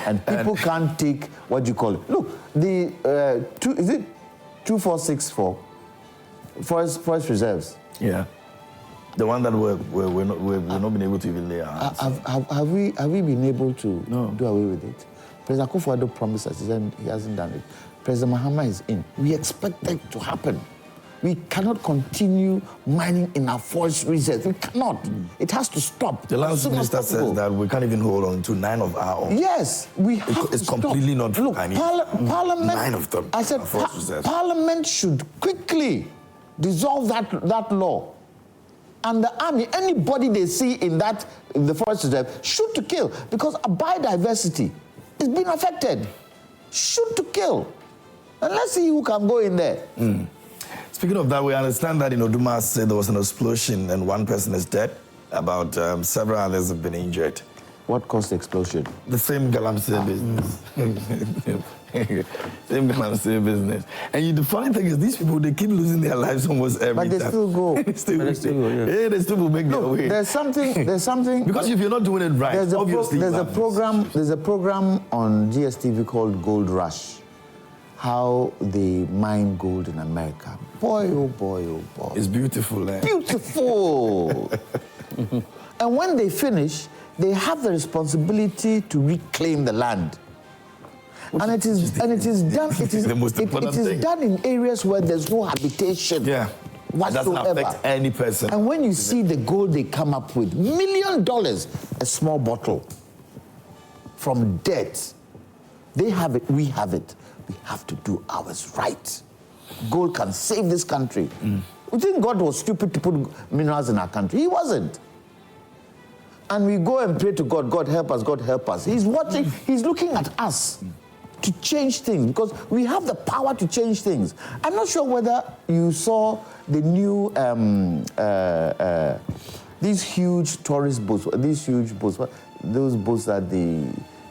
And people can't take what you call it. Look, the 2464 forest reserves. Yeah. The one that we're not been able to even lay our hands. Have we been able to do away with it? President Akufo-Addo promised us, he hasn't done it. President Mahama is in. We expect that to happen. We cannot continue mining in our forest reserves. We cannot. It has to stop. The last minister says that we can't even hold on to 9 of our own. Yes, we have to It's stop. completely not... Look, Parliament... 9 of them. I said, Parliament should quickly dissolve that law. And the army, anybody they see in the forest reserve, shoot to kill. Because biodiversity is being affected. Shoot to kill. And let's see who can go in there. Speaking of that, we understand that in Odumasi there was an explosion and 1 person is dead. About several others have been injured. What caused the explosion? The same Galamsey business. Same Galamsey business. And the funny thing is, these people, they keep losing their lives almost every time. But they still go. They still go, yeah, they still will make their way. There's something. Because if you're not doing it right, there's a program on GSTV called Gold Rush. How they mine gold in America. Boy, oh boy, oh boy. It's beautiful, eh? Beautiful. And when they finish, they have the responsibility to reclaim the land. And it is done in areas where there's no habitation. Yeah. Whatsoever. It doesn't affect any person. And when you see the gold they come up with, $1 million, a small bottle from debt. They have it, we have it. We have to do ours right. Gold can save this country. We think God was stupid to put minerals in our country. He wasn't. And we go and pray to God, God help us, God help us. He's watching, he's looking at us to change things because we have the power to change things. I'm not sure whether you saw the new, these huge tourist boats, those boats that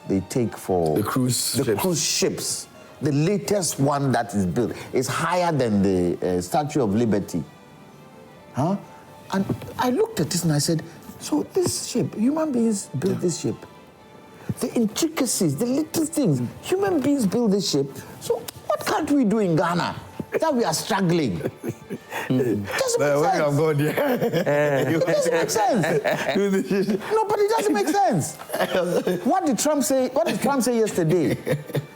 they take for the cruise ships. The latest one that is built is higher than the Statue of Liberty. Huh? And I looked at this and I said, so this ship, human beings built this ship. The intricacies, the little things, human beings build this ship. So what can't we do in Ghana that we are struggling? Doesn't make sense. It doesn't make sense. No, but it doesn't make sense. What did Trump say? What did Trump say yesterday?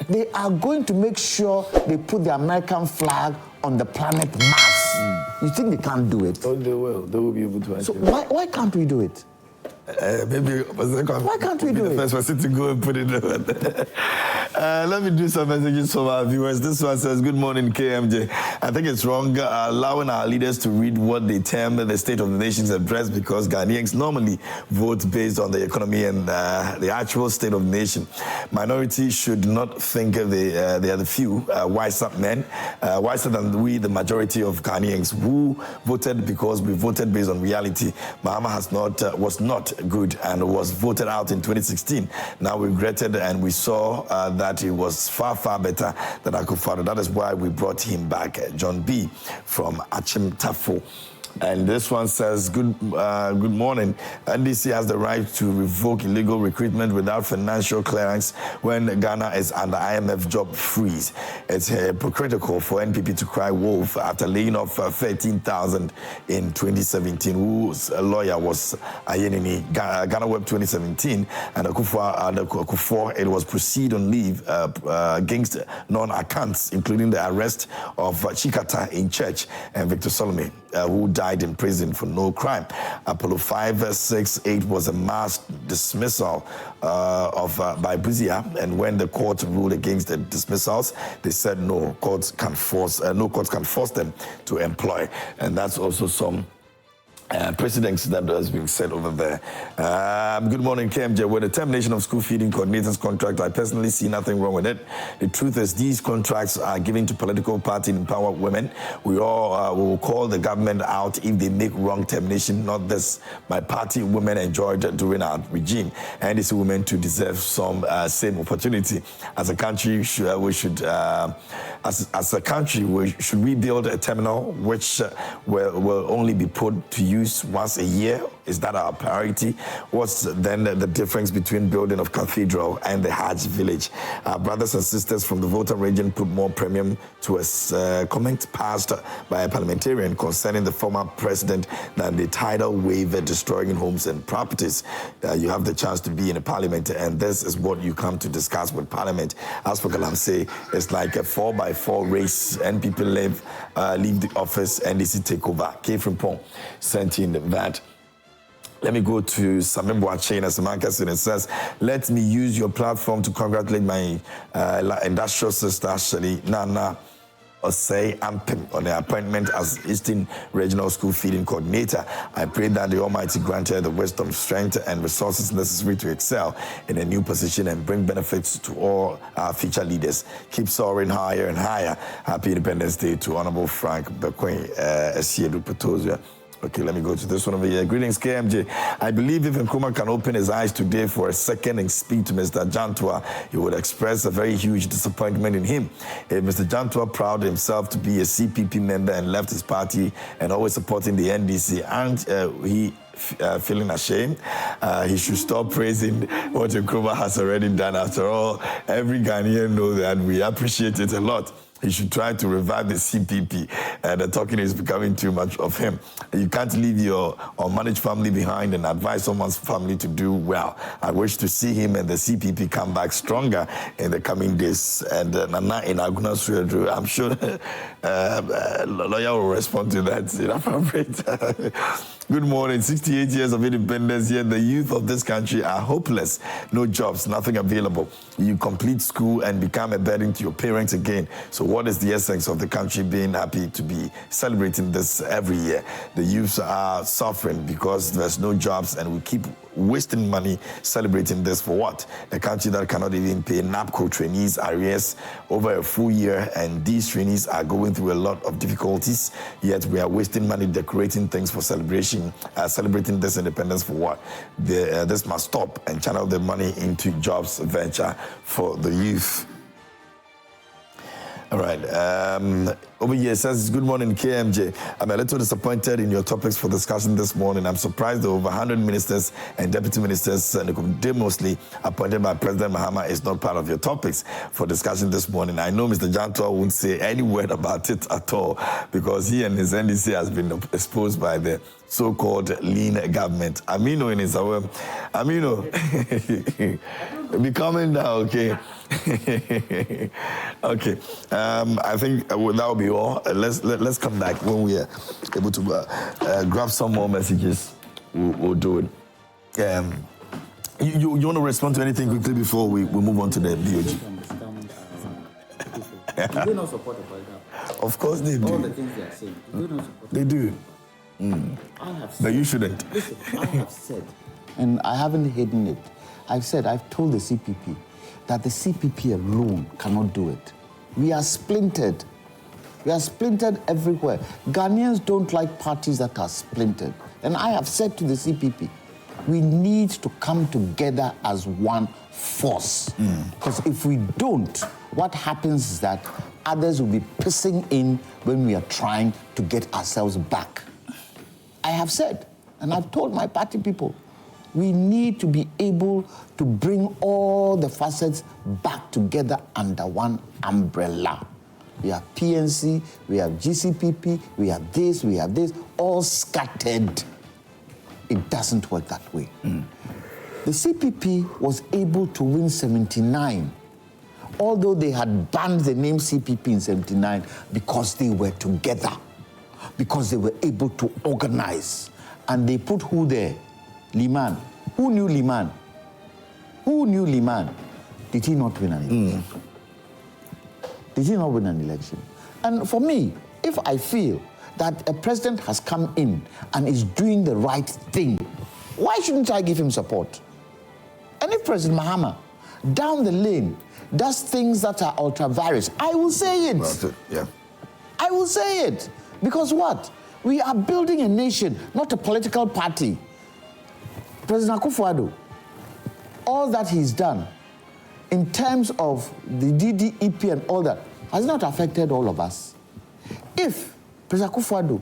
They are going to make sure they put the American flag on the planet Mars. You think they can't do it? Oh, they will. They will be able to. So why can't we do it? Maybe why can't we do the it? first person to go and put it there. Let me do some messages from our viewers. This one says, good morning, KMJ. I think it's wrong allowing our leaders to read what they term the State of the Nation's address, because Ghanaians normally vote based on the economy and the actual state of the nation. Minorities should not think they are the few wiser men, wiser than we, the majority of Ghanaians who voted because we voted based on reality. Mahama was not good and was voted out in 2016. Now we regretted and we saw that it was far, far better than Akufo-Addo. That is why we brought him back. John B. from Achim Tafo. And this one says, good morning. NDC has the right to revoke illegal recruitment without financial clearance when Ghana is under IMF job freeze. It's hypocritical for NPP to cry wolf after laying off 13,000 in 2017, whose lawyer was Ayenini. Ghana Web 2017, and Akufo, it was proceed on leave against non-accounts, including the arrest of Chikata in church and Victor Solomon, who died in prison for no crime. Apollo 568 was a mass dismissal by Buzia, and when the court ruled against the dismissals, they said no courts can force them to employ, and that's also some precedents that has been said over there. Good morning, KMJ. With the termination of school feeding coordinators contract, I personally see nothing wrong with it. The truth is, these contracts are given to political parties and empower women. We all will call the government out if they make wrong termination. Not this. My party women enjoyed during our regime, and these women to deserve some same opportunity. As a country, should we build a terminal which will only be put to use once a year? Is that our priority? What's then the difference between building of cathedral and the Hajj village? Our brothers and sisters from the voter region put more premium to a comment passed by a parliamentarian concerning the former president than the tidal wave destroying homes and properties. You have the chance to be in a parliament, and this is what you come to discuss with parliament. As for Galamsey, it's like a 4x4 race, and people leave the office and NDC take over. K. Frimpong sent in that. Let me go to Samim Boachain as Marcus, and it says, let me use your platform to congratulate my industrial sister, Shali Nana Osei Ampim, on her appointment as Eastern Regional School Feeding Coordinator. I pray that the Almighty grant her the wisdom, strength, and resources necessary to excel in a new position and bring benefits to all our future leaders. Keep soaring higher and higher. Happy Independence Day to Honorable Frank Bekwe Esiedu Petozia. Okay, let me go to this one over here. Greetings, KMJ. I believe if Nkrumah can open his eyes today for a second and speak to Mr. Jantua, he would express a very huge disappointment in him. If Mr. Jantua proud himself to be a CPP member and left his party and always supporting the NDC, and he feeling ashamed, he should stop praising what Nkrumah has already done. After all, every Ghanaian knows that we appreciate it a lot. He should try to revive the CPP. The talking is becoming too much of him. You can't leave your unmanaged family behind and advise someone's family to do well. I wish to see him and the CPP come back stronger in the coming days. And Nana in Aguna Suyadru, I'm sure lawyer will respond to that in appropriate. Good morning. 68 years of independence, yet the youth of this country are hopeless. No jobs, nothing available. You complete school and become a burden to your parents again. So what is the essence of the country being happy to be celebrating this every year? The youths are suffering because there's no jobs, and we keep wasting money celebrating this for what? A country that cannot even pay NAPCO trainees arrears over a full year, and these trainees are going through a lot of difficulties, yet we are wasting money decorating things for celebration conversation celebrating this independence for what? This must stop and channel the money into jobs venture for the youth. All right. Over here says, good morning, KMJ. I'm a little disappointed in your topics for discussion this morning. I'm surprised that over 100 ministers and deputy ministers, mostly appointed by President Mahama, is not part of your topics for discussion this morning. I know Mr. Jantua won't say any word about it at all because he and his NDC has been exposed by the so-called lean government. Amino in his away. Amino, be coming down, okay? Okay. I think that will be all. Let's come back when we are able to grab some more messages. We'll do it. You want to respond to anything quickly before we move on to the BOG? Do they not support the political? Of course they do. All the things they are saying. Do they not support? They do. I have said, but you shouldn't. Listen, I have said, and I haven't hidden it. I've told the CPP that the CPP alone cannot do it. We are splintered. We are splintered everywhere. Ghanaians don't like parties that are splintered. And I have said to the CPP, we need to come together as one force. Because if we don't, what happens is that others will be pissing in when we are trying to get ourselves back. I have said, and I've told my party people, we need to be able to bring all the facets back together under one umbrella. We have PNC, we have GCPP, we have this, all scattered. It doesn't work that way. The CPP was able to win 79, although they had banned the name CPP in 79 because they were together, because they were able to organize. And they put who there? Liman. Who knew Liman? Who knew Liman? Did he not win an election? Did he not win an election? And for me, if I feel that a president has come in and is doing the right thing, why shouldn't I give him support? And if President Mahama, down the lane, does things that are ultra-virus, I will say it. Well, yeah. I will say it. Because what? We are building a nation, not a political party. President Akufo-Addo, all that he's done in terms of the DDEP and all that has not affected all of us. If President Akufo-Addo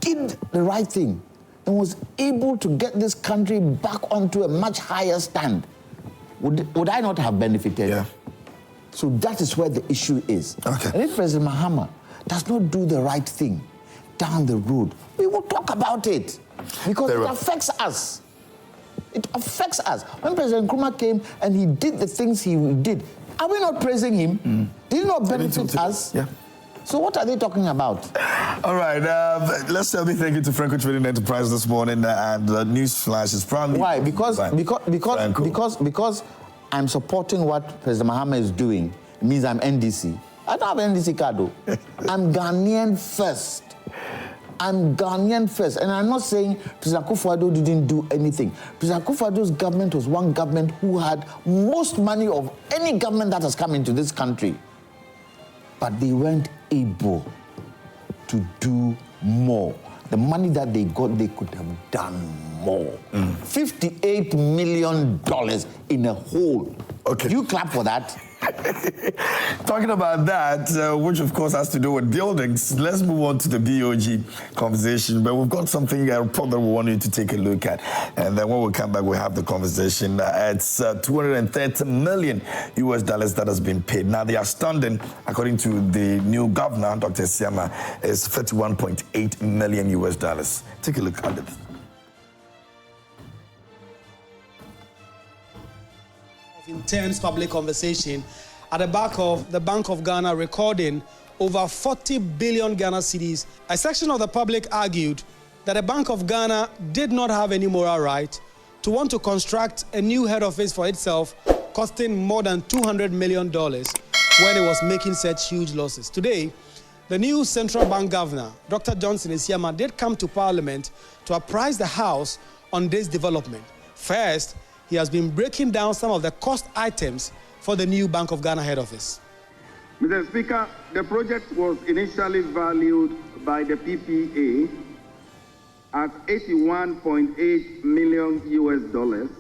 did the right thing and was able to get this country back onto a much higher stand, would I not have benefited? Yeah. So that is where the issue is. Okay. And if President Mahama does not do the right thing down the road, we will talk about it because it affects us. It affects us. When President Nkrumah came and he did the things he did, are we not praising him? Did he not benefit us? Yeah. So what are they talking about? All right, let's tell me thank you to Franco Trading Enterprise this morning, and the news flash is probably... Why? Because I'm supporting what President Mahama is doing. It means I'm NDC. I don't have an NDC card though. I'm Ghanaian first. I'm Ghanaian first. And I'm not saying President Akufo-Addo didn't do anything. President Akufo-Addo's government was one government who had most money of any government that has come into this country. But they weren't able to do more. The money that they got, they could have done more. $58 million in a hole. Okay. You clap for that? Talking about that, which of course has to do with buildings, let's move on to the BOG conversation. But we've got something, a report that we want you to take a look at. And then when we come back, we'll have the conversation. It's $230 million that has been paid. Now, the outstanding, according to the new governor, Dr. Siama, is $31.8 million. Take a look at it. Intense public conversation at the back of the Bank of Ghana recording over 40 billion Ghana cedis. A section of the public argued that the Bank of Ghana did not have any moral right to want to construct a new head office for itself, costing more than $200 million when it was making such huge losses. Today, the new central bank governor, Dr. Johnson Isiama, did come to Parliament to apprise the House on this development. First, he has been breaking down some of the cost items for the new Bank of Ghana head office. Mr. Speaker, the project was initially valued by the PPA at 81.8 million US dollars,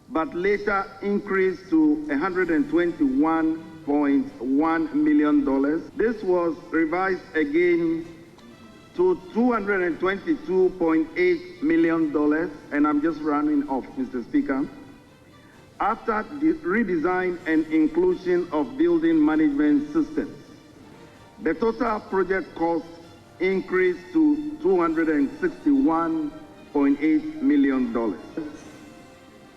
but later increased to 121.1 million dollars. This was revised again to $222.8 million, and I'm just rounding off, Mr. Speaker, after the redesign and inclusion of building management systems. The total project cost increased to $261.8 million.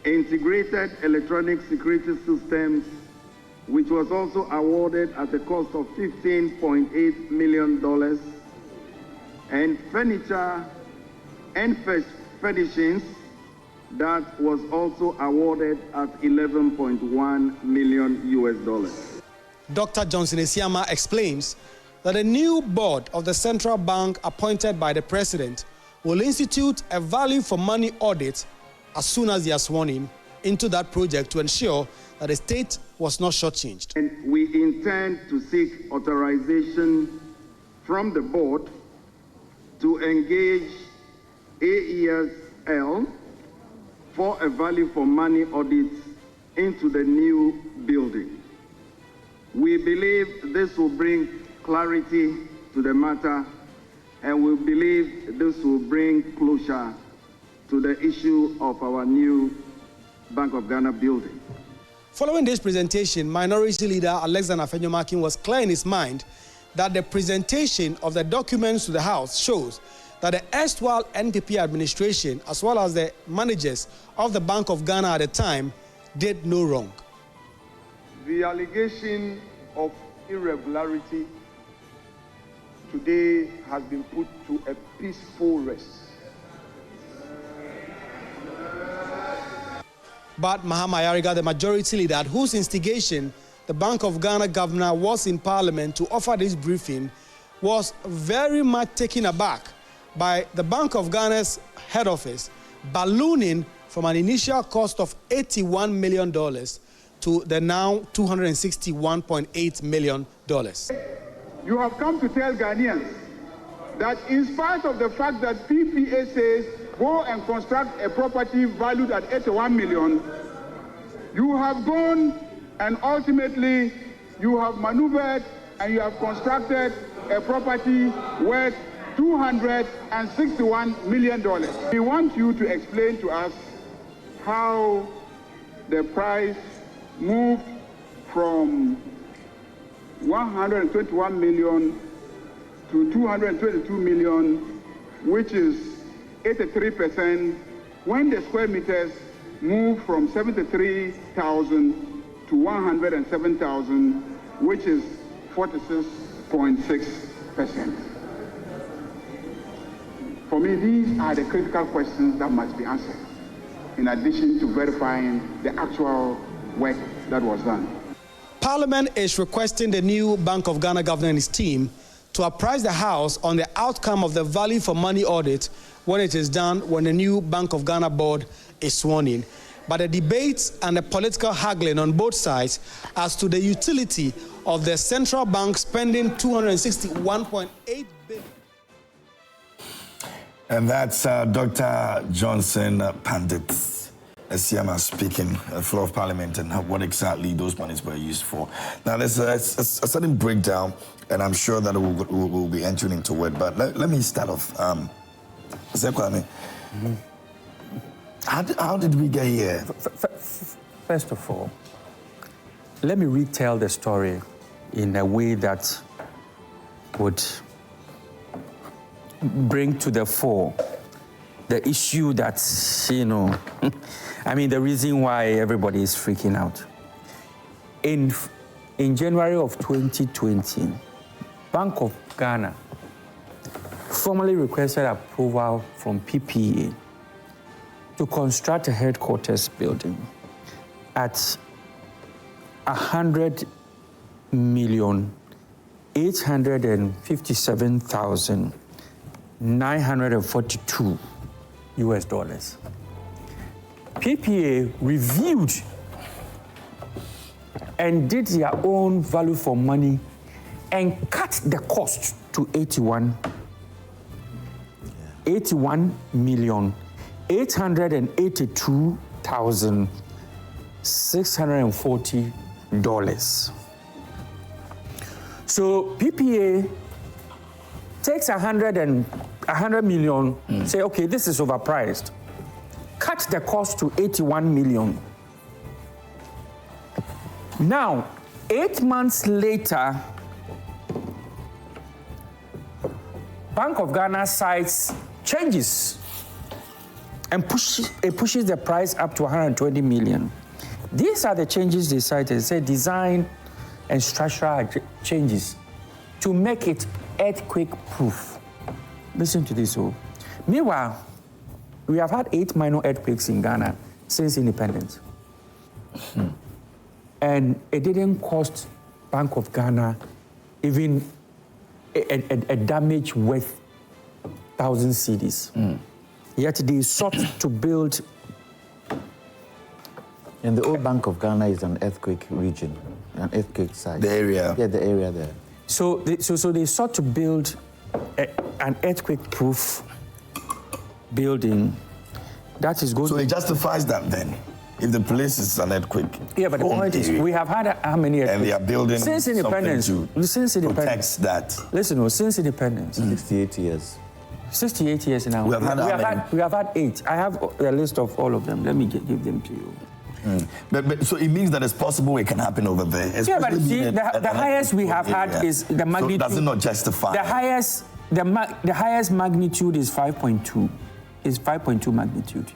Integrated electronic security systems, which was also awarded at a cost of $15.8 million, and furniture and furnishings, that was also awarded at $11.1 million US dollars. Dr. Johnson Esiama explains that a new board of the central bank appointed by the president will institute a value for money audit as soon as they are sworn in into that project to ensure that the state was not shortchanged. And we intend to seek authorization from the board to engage AESL for a value for money audit into the new building. We believe this will bring clarity to the matter, and we believe this will bring closure to the issue of our new Bank of Ghana building. Following this presentation, Minority Leader Alexander Afenyo-Markin was clear in his mind that the presentation of the documents to the House shows that the erstwhile NPP administration, as well as the managers of the Bank of Ghana at the time, did no wrong. The allegation of irregularity today has been put to a peaceful rest. But Mahama Ayariga, the majority leader, at whose instigation the Bank of Ghana governor was in Parliament to offer this briefing, was very much taken aback by the Bank of Ghana's head office ballooning from an initial cost of $81 million to the now $261.8 million. You have come to tell Ghanaians that in spite of the fact that PPA says go and construct a property valued at 81 million, you have gone and ultimately you have maneuvered and you have constructed a property worth $261 million. We want you to explain to us how the price moved from 121 million to 222 million, which is 83%, when the square meters moved from 73,000 to 107,000, which is 46.6%. For me, these are the critical questions that must be answered, in addition to verifying the actual work that was done. Parliament is requesting the new Bank of Ghana governor and his team to apprise the House on the outcome of the value for money audit when it is done, when the new Bank of Ghana board is sworn in. But the debates and the political haggling on both sides as to the utility of the central bank spending $261.8 billion. And that's Dr. Johnson Pandit Esiama speaking at the floor of Parliament and what exactly those monies were used for. Now, there's a certain breakdown, and I'm sure that we'll be entering into it. But let me start off. How did we get here? First of all, let me retell the story in a way that would bring to the fore the issue that, the reason why everybody is freaking out. In January of 2020, Bank of Ghana formally requested approval from PPA to construct a headquarters building at $100,857,942 US dollars. PPA reviewed and did their own value for money and cut the cost to 81 $81,882,640. So PPA takes 100 million, say, okay, this is overpriced. Cut the cost to 81 million. Now, 8 months later, Bank of Ghana cites changes and pushes the price up to 120 million. These are the changes they cited. They say design and structural changes to make it earthquake-proof. Listen to this. Meanwhile, we have had 8 minor earthquakes in Ghana since independence. And it didn't cost Bank of Ghana even a damage worth 1,000 cedis. Yet they sought to build. And the old Bank of Ghana is an earthquake region, an earthquake site. The area. Yeah, the area there. So they sought to build an earthquake-proof building that is going. So it justifies that then, if the place is an earthquake. Yeah, but the point is, we have had how many earthquakes? And they are building since independence. Since independence. Protects that. Listen, since independence. 68 years. 68 years now. We have had 8. I have a list of all of them. Let me give them to you. But so it means that it's possible it can happen over there. Yeah, but see, the highest we have had is the magnitude. So does it not justify? The highest magnitude is 5.2. Is 5.2 magnitude.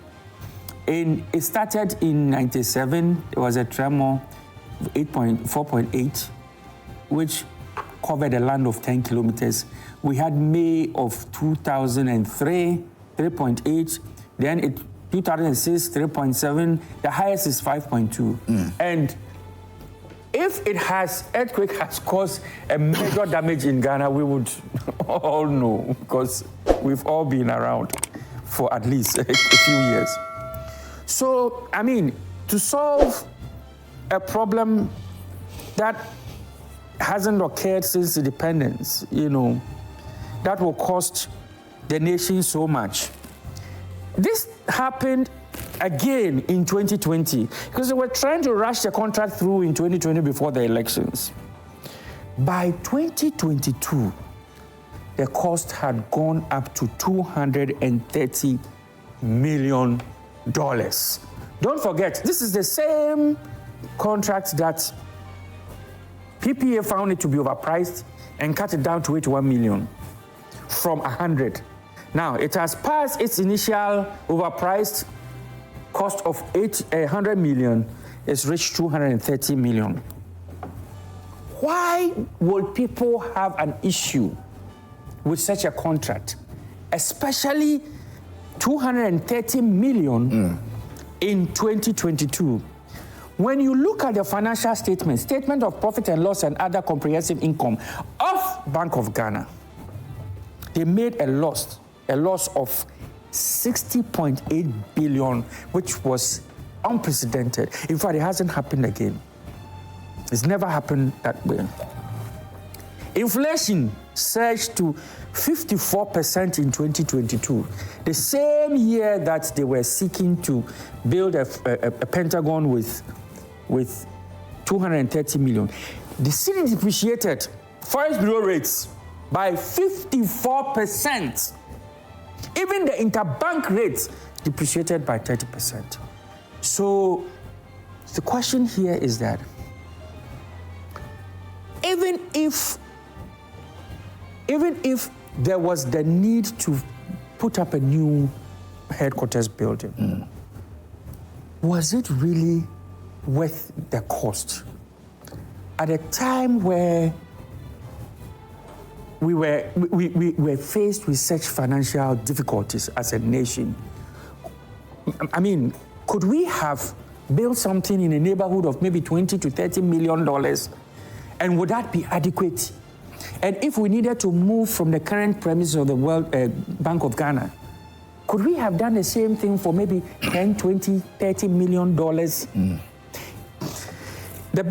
It started in 97. There was a tremor, 4.8, which covered a land of 10 kilometers. We had May of 2003, 3.8. Then 2006, 3.7. The highest is 5.2. And if earthquake has caused a major damage in Ghana, we would all know, because we've all been around for at least a few years. So, I mean, to solve a problem that hasn't occurred since independence, that will cost the nation so much. This happened again in 2020, because they were trying to rush the contract through in 2020 before the elections. By 2022, the cost had gone up to $230 million. Don't forget, this is the same contract that PPA found it to be overpriced and cut it down to 81 million from 100. Now, it has passed its initial overpriced cost of 100 million. It's reached 230 million. Why would people have an issue with such a contract, especially 230 million in 2022? When you look at the financial statement of profit and loss and other comprehensive income of Bank of Ghana, they made a loss of 60.8 billion, which was unprecedented. In fact, it hasn't happened again. It's never happened that way. Inflation surged to 54% in 2022, the same year that they were seeking to build a Pentagon with 230 million. The cedi depreciated, Forex Bureau rates, by 54%. Even the interbank rates depreciated by 30%. So the question here is that even if there was the need to put up a new headquarters building, was it really worth the cost? At a time where we were faced with such financial difficulties as a nation, I mean, could we have built something in a neighborhood of maybe $20 to $30 million, and would that be adequate? And if we needed to move from the current premises of the Bank of Ghana, could we have done the same thing for maybe $10, $20, $30 million? The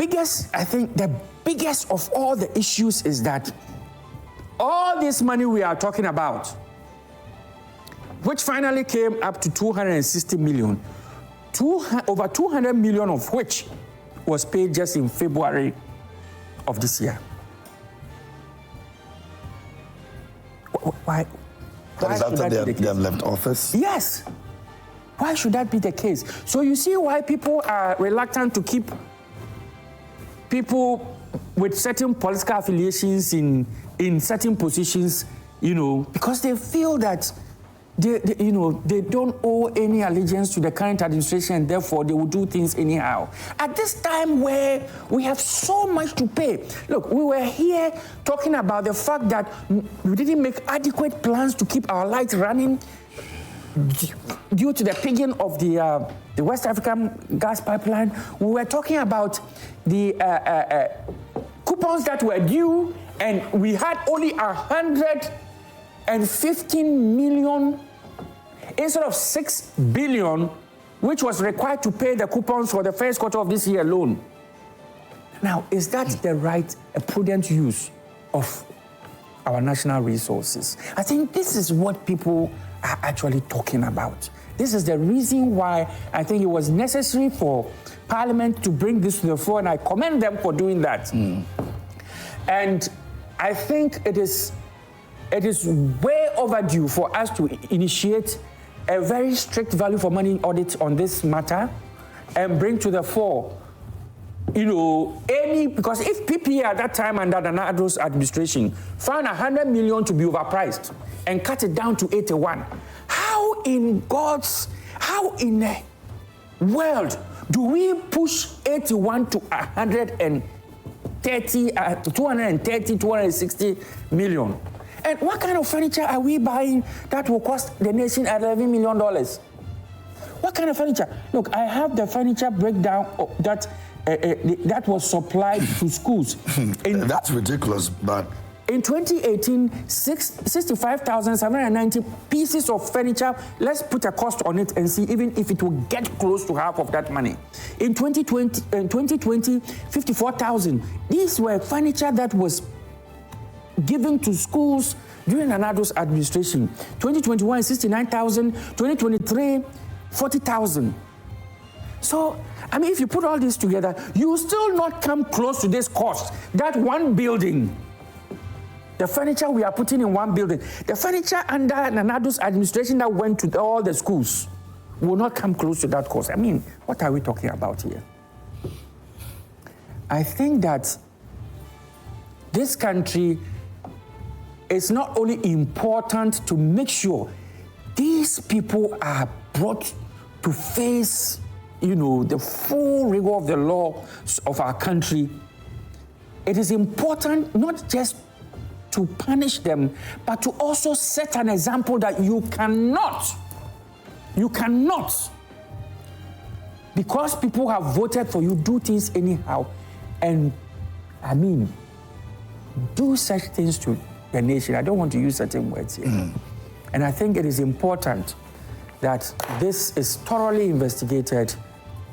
biggest of all the issues is that all this money we are talking about which finally came up to 260 million, over 200 million of which was paid just in February of this year. Why? That is after they have left office? Yes. Why should that be the case? So you see why people are reluctant to keep people with certain political affiliations in certain positions, you know, because they feel that they don't owe any allegiance to the current administration, and therefore they will do things anyhow. At this time where we have so much to pay, look, we were here talking about the fact that we didn't make adequate plans to keep our lights running due to the pigging of the West African gas pipeline. We were talking about the coupons that were due, and we had only 115 million instead of 6 billion, which was required to pay the coupons for the first quarter of this year alone. Now, is that the right, a prudent use of our national resources? I think this is what people are actually talking about. This is the reason why I think it was necessary for Parliament to bring this to the floor, and I commend them for doing that. And I think it is way overdue for us to initiate a very strict value for money audit on this matter and bring to the fore, you know, because if PPA at that time under the Nado's administration found 100 million to be overpriced and cut it down to 81, how in the world do we push 81 to 260 million? And what kind of furniture are we buying that will cost the nation $11 million? What kind of furniture? Look, I have the furniture breakdown that was supplied to schools. That's ridiculous, but... In 2018, 65,790 pieces of furniture. Let's put a cost on it and see even if it will get close to half of that money. In 2020, 54,000. These were furniture that was given to schools during Nado's administration. 2021, 69,000. 2023, 40,000. So, I mean, if you put all this together, you will still not come close to this cost. That one building, the furniture we are putting in one building, the furniture under Nado's administration that went to all the schools will not come close to that cost. I mean, what are we talking about here? I think that this country is not only important to make sure these people are brought to face, you know, the full rigor of the law of our country. It is important not just to punish them, but to also set an example that you cannot, because people have voted for you, do things anyhow. And I mean, do such things to the nation. I don't want to use certain words here. And I think it is important that this is thoroughly investigated.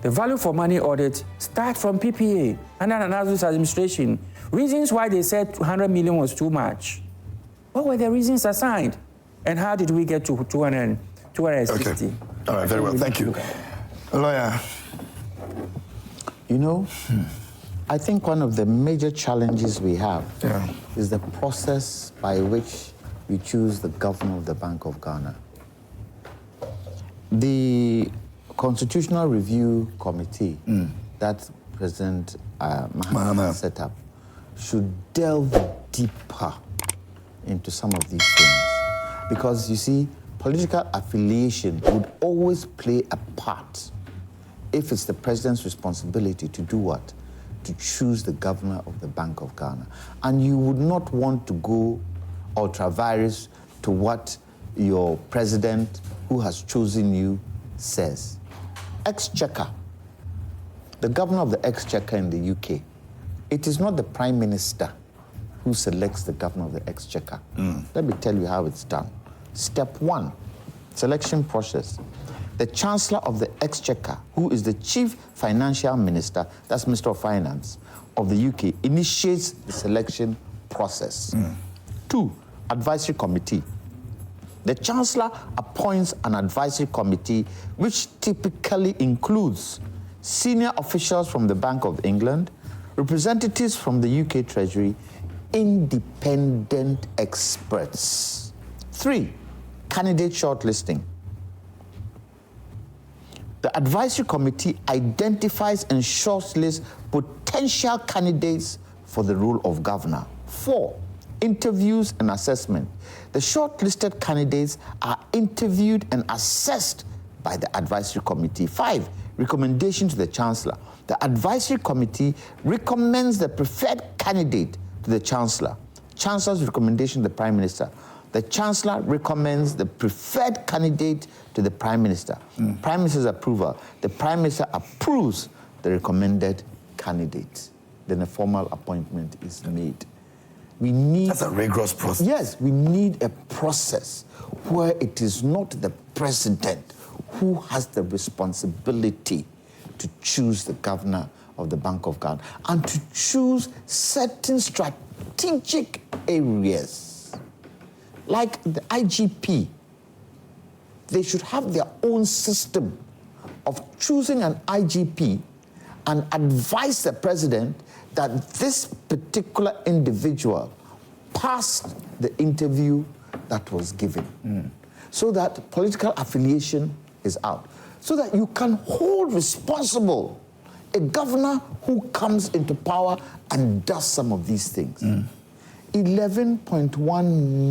The value for money audit start from PPA under Nado's administration. Reasons why they said 100 million was too much. What were the reasons assigned? And how did we get to 260? Okay. All right, very well. Thank you. Lawyer. You know, I think one of the major challenges we have is the process by which we choose the governor of the Bank of Ghana. The Constitutional Review Committee that President Mahama set up should delve deeper into some of these things. Because, you see, political affiliation would always play a part if it's the president's responsibility to do what? To choose the governor of the Bank of Ghana. And you would not want to go ultra-vires to what your president who has chosen you says. Exchequer, the governor of the Exchequer in the UK, it is not the Prime Minister who selects the governor of the Exchequer. Let me tell you how it's done. Step 1, selection process. The Chancellor of the Exchequer, who is the Chief Financial Minister, that's Minister of Finance, of the UK, initiates the selection process. 2, Advisory Committee. The Chancellor appoints an advisory committee which typically includes senior officials from the Bank of England, representatives from the UK Treasury, independent experts. 3, candidate shortlisting. The advisory committee identifies and shortlists potential candidates for the role of governor. 4, interviews and assessment. The shortlisted candidates are interviewed and assessed by the advisory committee. 5, recommendation to the Chancellor. The advisory committee recommends the preferred candidate to the Chancellor. Chancellor's recommendation to the Prime Minister. The Chancellor recommends the preferred candidate to the Prime Minister. Prime Minister's approval. The Prime Minister approves the recommended candidate. Then a formal appointment is made. We need... That's a rigorous process. Yes, we need a process where it is not the president who has the responsibility to choose the governor of the Bank of Ghana and to choose certain strategic areas. Like the IGP, they should have their own system of choosing an IGP and advise the president that this particular individual passed the interview that was given. So that political affiliation is out. So that you can hold responsible a governor who comes into power and does some of these things. 11.1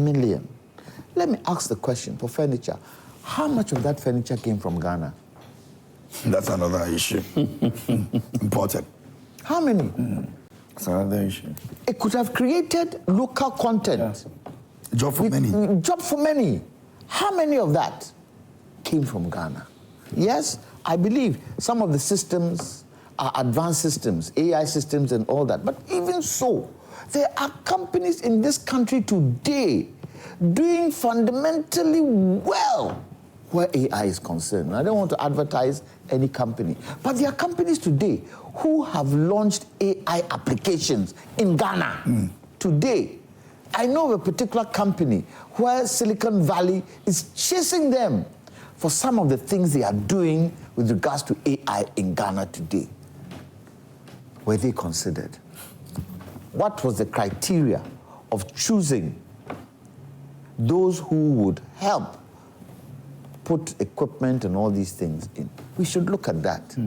million. Let me ask the question for furniture. How much of that furniture came from Ghana? That's another issue. Imported. How many? That's another issue. It could have created local content. Yeah. Job for many. Job for many. How many of that came from Ghana? Yes, I believe some of the systems are advanced systems, AI systems and all that. But even so, there are companies in this country today doing fundamentally well where AI is concerned. I don't want to advertise any company, but there are companies today who have launched AI applications in Ghana today. I know of a particular company where Silicon Valley is chasing them for some of the things they are doing with regards to AI in Ghana today. Were they considered? What was the criteria of choosing those who would help put equipment and all these things in? We should look at that.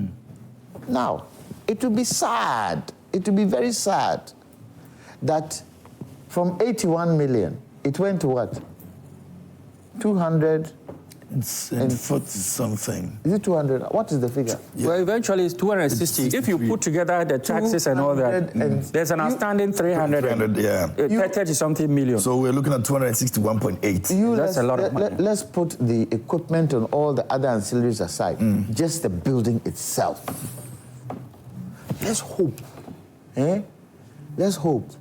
Now, it will be sad, it will be very sad that from 81 million, it went to what? 200 and something. Is it 200? What is the figure? Yeah. Well, eventually it's 260. If you put together the taxes and all that, there's an outstanding 300, 30-something million. So we're looking at 261.8. That's a lot of money. Let's put the equipment and all the other ancillaries aside. Just the building itself. Let's hope, let's hope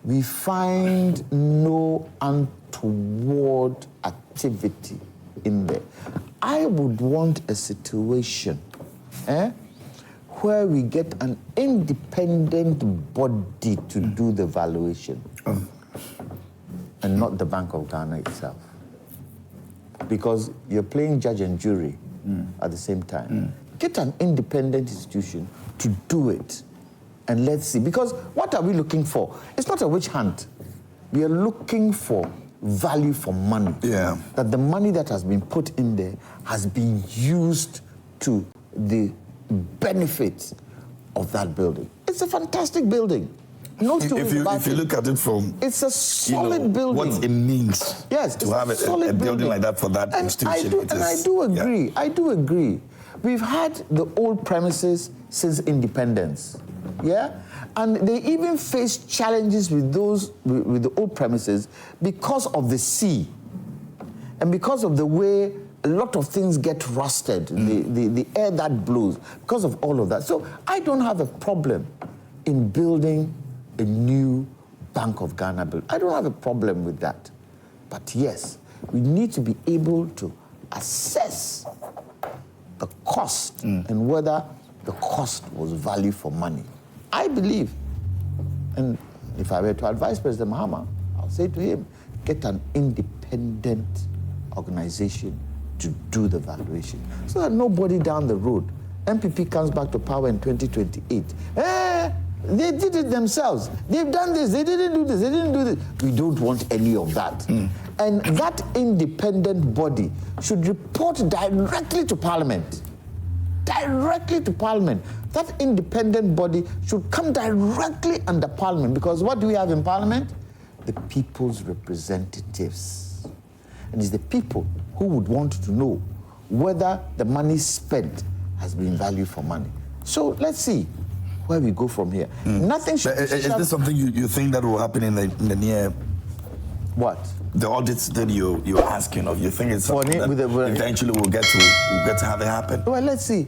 we find no untoward activity in there. I would want a situation where we get an independent body to do the valuation and not the Bank of Ghana itself. Because you're playing judge and jury at the same time. Get an independent institution to do it and let's see. Because what are we looking for? It's not a witch hunt. We are looking for value for money. Yeah. That the money that has been put in there has been used to the benefit of that building. It's a fantastic building. No if you look at it from, it's a solid building. What it means to have a building like that for that institution. I do agree. Yeah. I do agree. We've had the old premises since independence. Yeah? And they even face challenges with those with the old premises because of the sea and because of the way a lot of things get rusted, the air that blows, because of all of that. So I don't have a problem in building a new Bank of Ghana building. I don't have a problem with that. But yes, we need to be able to assess the cost and whether the cost was value for money. I believe, and if I were to advise President Mahama, I'll say to him, get an independent organization to do the valuation, so that nobody down the road, MPP comes back to power in 2028. They did it themselves. They've done this. They didn't do this. They didn't do this. We don't want any of that. And that independent body should report directly to Parliament. Directly to Parliament. That independent body should come directly under Parliament, because what do we have in Parliament? The people's representatives. And it's the people who would want to know whether the money spent has been valued for money. So let's see where we go from here. Nothing should... Is this something you think that will happen in the near... What? The audits that you're asking of, you think it's something that eventually we'll get to have it happen? Well, let's see.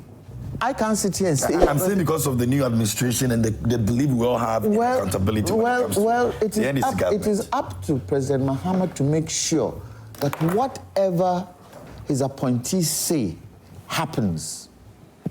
I can't sit here and say... I'm saying because of the new administration, and they believe we all have accountability when it comes to it is up to President Mahama to make sure that whatever his appointees say happens.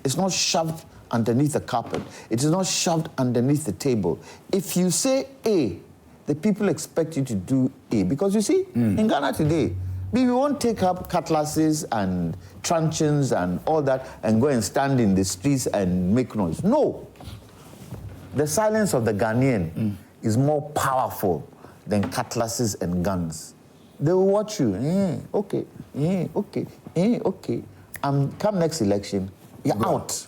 It's not shoved underneath the carpet. It is not shoved underneath the table. If you say A, the people expect you to do A. Because you see, in Ghana today, we won't take up cutlasses and truncheons and all that and go and stand in the streets and make noise. No. The silence of the Ghanaian is more powerful than cutlasses and guns. They will watch you. Okay. Come next election, you're out.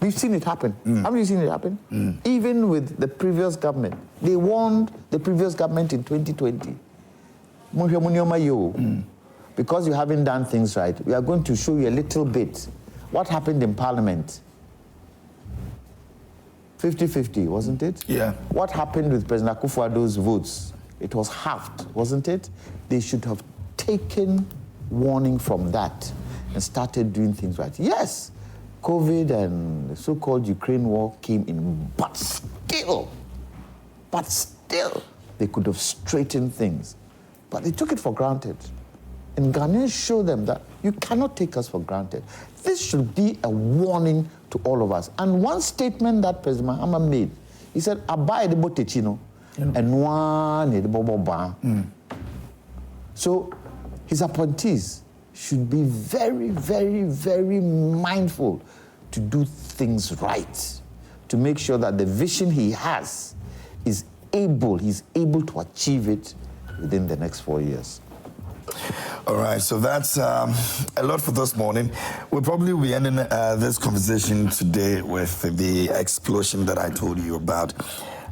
We've seen it happen. Haven't you seen it happen? Even with the previous government. They warned the previous government in 2020. Because you haven't done things right, we are going to show you a little bit what happened in Parliament. 50-50, wasn't it? Yeah. What happened with President Akufo-Addo's votes? It was halved, wasn't it? They should have taken warning from that and started doing things right. Yes, COVID and the so-called Ukraine war came in, but still, they could have straightened things. But they took it for granted. And Ghanaians show them that you cannot take us for granted. This should be a warning to all of us. And one statement that President Mahama made, he said, "Abaye de botechino, and one de boboba." So his appointees should be very, very, very mindful to do things right, to make sure that the vision he has he's able to achieve it within the next 4 years. All right, so that's a lot for this morning. We'll probably be ending this conversation today with the explosion that I told you about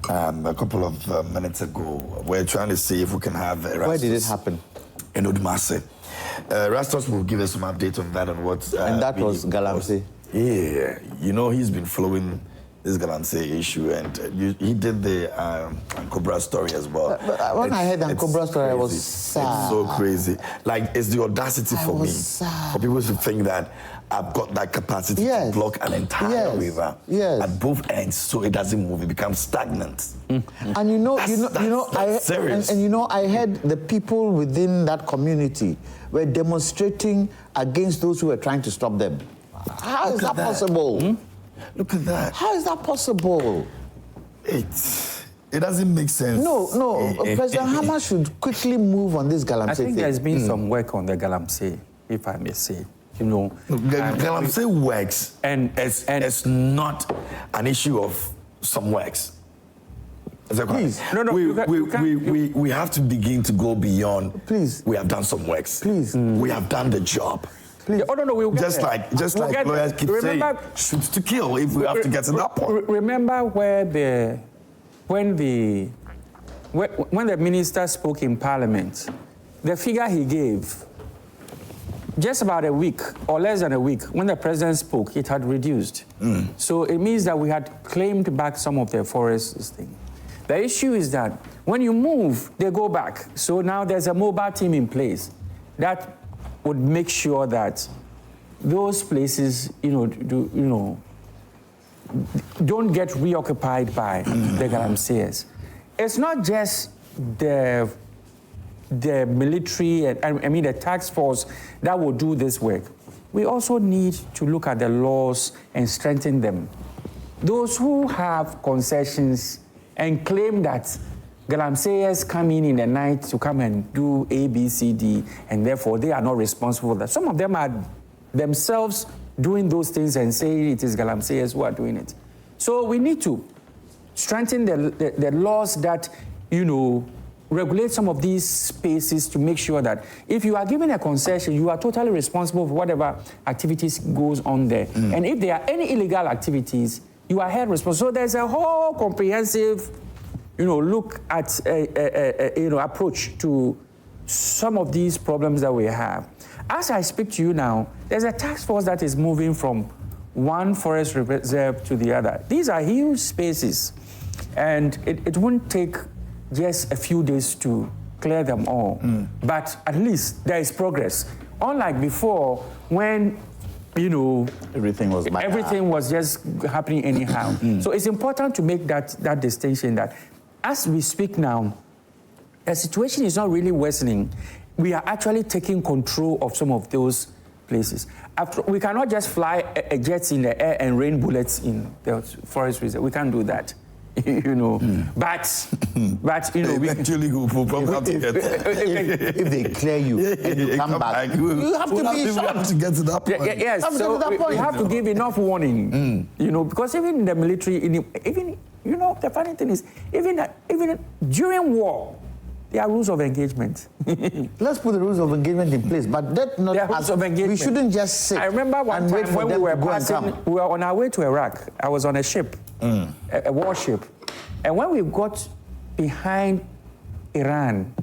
a couple of minutes ago. We're trying to see if we can have... Where did it happen? In Odumasi. Rastos will give us some update on that and what... and that was Galamsey? Yeah, you know, he's been flowing this Galamsey issue, and he did the Cobra story as well. But when I heard the Cobra story, I was sad. It's so crazy. Like, it's the audacity for me. Sad. For people to think that I've got that capacity to block an entire river at both ends, so it doesn't move. It becomes stagnant. And I heard the people within that community were demonstrating against those who were trying to stop them. How is that possible? Look at that. How is that possible? It doesn't make sense. No. President Hama should quickly move on this Galamsey thing. I think there's been some work on the Galamsey, if I may say. You know, Galamsey works, and it's not an issue of some works. Please. We have to begin to go beyond. Please. We have done some works. Please. We have done the job. Please. Oh, no, we'll get just there. like lawyers keep saying, shoot to kill if we have to get to that point. Remember when the minister spoke in Parliament, the figure he gave, just about a week or less than a week, when the president spoke, it had reduced. So it means that we had claimed back some of the forests thing. The issue is that when you move, they go back. So now there's a mobile team in place that would make sure that those places, don't get reoccupied by the Galamseyers. It's not just the military, the task force that will do this work. We also need to look at the laws and strengthen them. Those who have concessions and claim that galamseyers come in the night to come and do A, B, C, D, and therefore they are not responsible for that. Some of them are themselves doing those things and say it is galamseyers who are doing it. So we need to strengthen the laws that, regulate some of these spaces to make sure that if you are given a concession, you are totally responsible for whatever activities goes on there. And if there are any illegal activities, you are held responsible. So there's a whole comprehensive, look at approach to some of these problems that we have. As I speak to you now, there's a task force that is moving from one forest reserve to the other. These are huge spaces, and it won't take just a few days to clear them all. But at least there is progress. Unlike before, when everything was just happening anyhow. So it's important to make that distinction that as we speak now, the situation is not really worsening. We are actually taking control of some of those places. We cannot just fly jets in the air and rain bullets in the forest reserve. We can't do that. But we eventually will probably have to get if they clear you and you come back, you have to get to that point. Yes, so we have to give enough warning, because even in the military, the funny thing is, even during war, there are rules of engagement. Let's put the rules of engagement in place, but that not rules of engagement. We shouldn't just sit. I remember one time when we were on our way to Iraq. I was on a ship, a warship, and when we got behind Iran,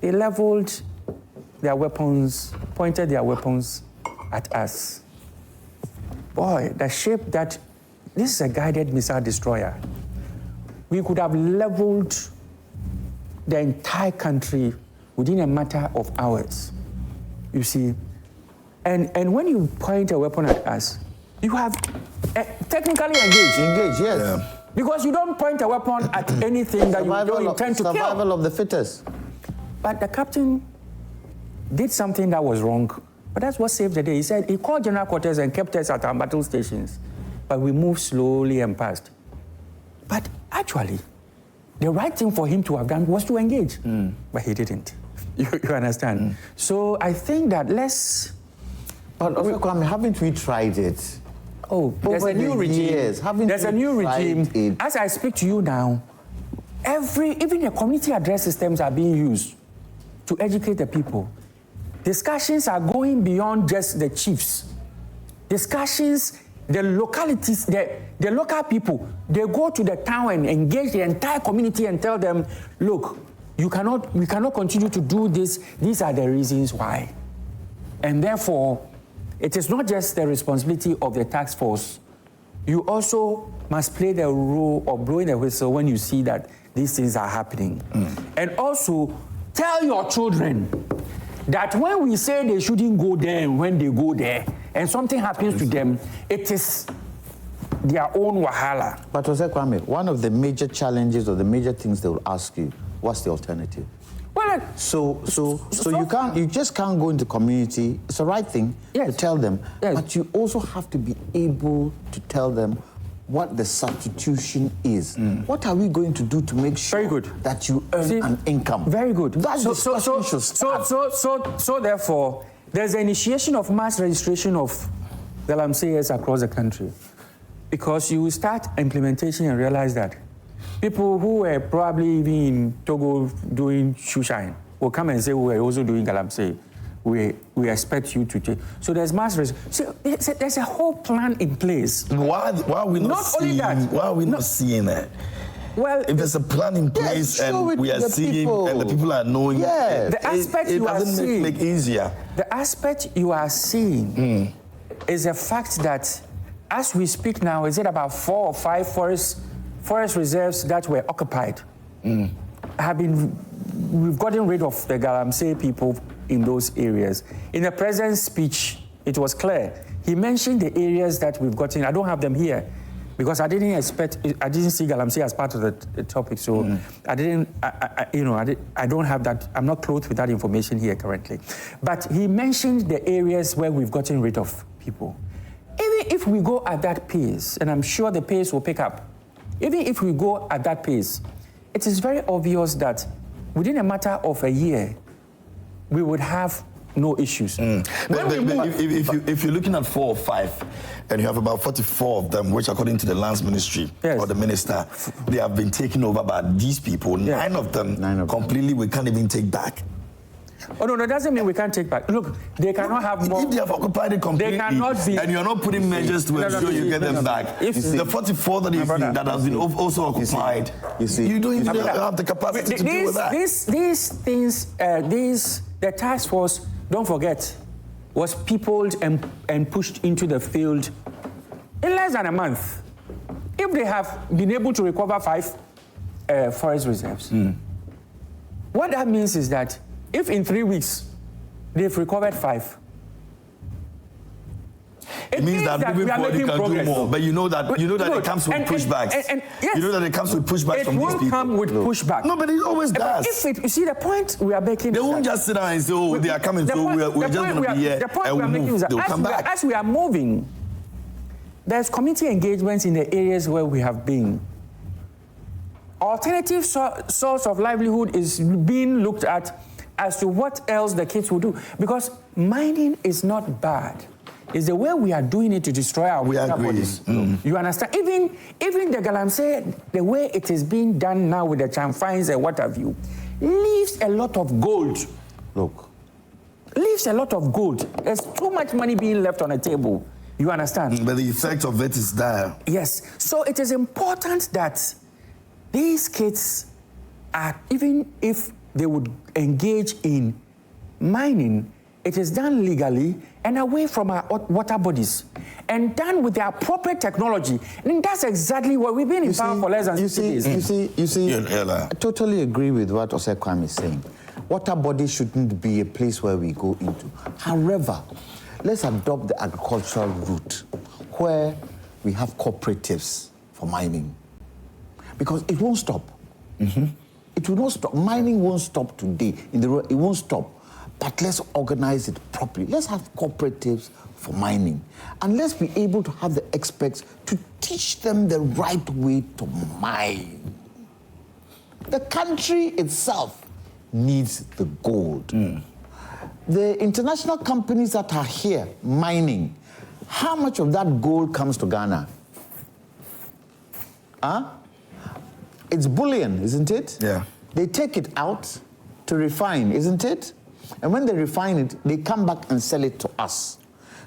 they leveled their weapons, pointed their weapons at us. Boy, the ship this is a guided missile destroyer. We could have leveled the entire country within a matter of hours, you see. And when you point a weapon at us, you have technically engaged. Engaged, yes. Yeah. Because you don't point a weapon at anything that you don't intend to kill. Survival of the fittest. But the captain did something that was wrong. But that's what saved the day. He said he called general quarters and kept us at our battle stations. But we moved slowly and passed. But actually, the right thing for him to have done was to engage. But he didn't. You understand? So I think that But Kwame, haven't we tried it? Oh, there's a new regime. There's a new regime. As I speak to you now, even the community address systems are being used to educate the people. Discussions are going beyond just the chiefs. Discussions, the localities, the local people, they go to the town and engage the entire community and tell them, look, we cannot continue to do this. These are the reasons why. And therefore, it is not just the responsibility of the task force. You also must play the role of blowing the whistle when you see that these things are happening. And also, tell your children that when we say they shouldn't go there and when they go there and something happens to them, it is their own wahala. But Jose Kwame, one of the major challenges or the major things they will ask you, what's the alternative? Well, so you just can't go into community. It's the right thing to tell them, but you also have to be able to tell them what the substitution is. What are we going to do to make sure that you earn an income? Very good. That's so therefore, there's the initiation of mass registration of galamseyers across the country, because you will start implementation and realize that people who were probably even in Togo doing shoe shine will come and say, we're also doing galamsey. We expect you to take. So there's mass registration. So there's a whole plan in place. Why are we not seeing that? Why are we not seeing that? Well, if there's a plan in place and we are seeing and the people are knowing, the aspect it you are doesn't seeing, make easier. The aspect you are seeing is the fact that as we speak now, is it about 4 or 5 forest reserves that were occupied? We've gotten rid of the galamsey people in those areas. In the president's speech, it was clear. He mentioned the areas that we've gotten. I don't have them here because I didn't see galamsey as part of the topic. So I don't have that. I'm not close with that information here currently. But he mentioned the areas where we've gotten rid of people. Even if we go at that pace, and I'm sure the pace will pick up, even if we go at that pace, it is very obvious that within a matter of a year, we would have no issues. If you're looking at 4 or 5, and you have about 44 of them, which according to the lands ministry or the minister, they have been taken over by these people. 9 of them completely we can't even take back. Oh, no, that doesn't mean we can't take back. Look, they cannot have more. If they have occupied it completely, they cannot be, and you're not putting measures to ensure you get them back, the 44 that has been also occupied, you don't even have the capacity to deal with that. These things, the task force, don't forget, was peopled and pushed into the field in less than a month. If they have been able to recover 5 forest reserves, what that means is that if in 3 weeks they've recovered 5, it means that moving forward you can do more. But you know that it comes with pushbacks. Yes, you know that it comes with pushbacks from these people. It won't come with pushback. No, but it always does. You see, the point we are making. They won't just sit down and say, "Oh, they are coming, so we're just going to be here." The point we are making move. is that They'll come back. as we are moving, there's community engagements in the areas where we have been. Alternative source of livelihood is being looked at as to what else the kids will do. Because mining is not bad. It's the way we are doing it to destroy our bodies. You understand? Even the galamsey, the way it is being done now with the chamfines and what have you, leaves a lot of gold. Look. Leaves a lot of gold. There's too much money being left on the table. You understand? But the effect of it is dire. Yes. So it is important that these kids are, even if they would engage in mining, it is done legally and away from our water bodies and done with the appropriate technology. And that's exactly what we've been in power for less than 60 days. You see, I totally agree with what Osekwam is saying. Water bodies shouldn't be a place where we go into. However, let's adopt the agricultural route where we have cooperatives for mining. Because it won't stop. It will not stop. Mining won't stop today. It won't stop. But let's organize it properly. Let's have cooperatives for mining. And let's be able to have the experts to teach them the right way to mine. The country itself needs the gold. The international companies that are here mining, how much of that gold comes to Ghana? It's bullion, isn't it? Yeah. They take it out to refine, isn't it? And when they refine it, they come back and sell it to us.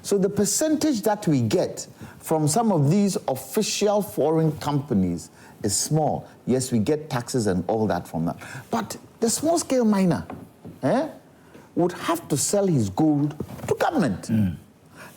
So the percentage that we get from some of these official foreign companies is small. Yes, we get taxes and all that from that. But the small-scale miner would have to sell his gold to government.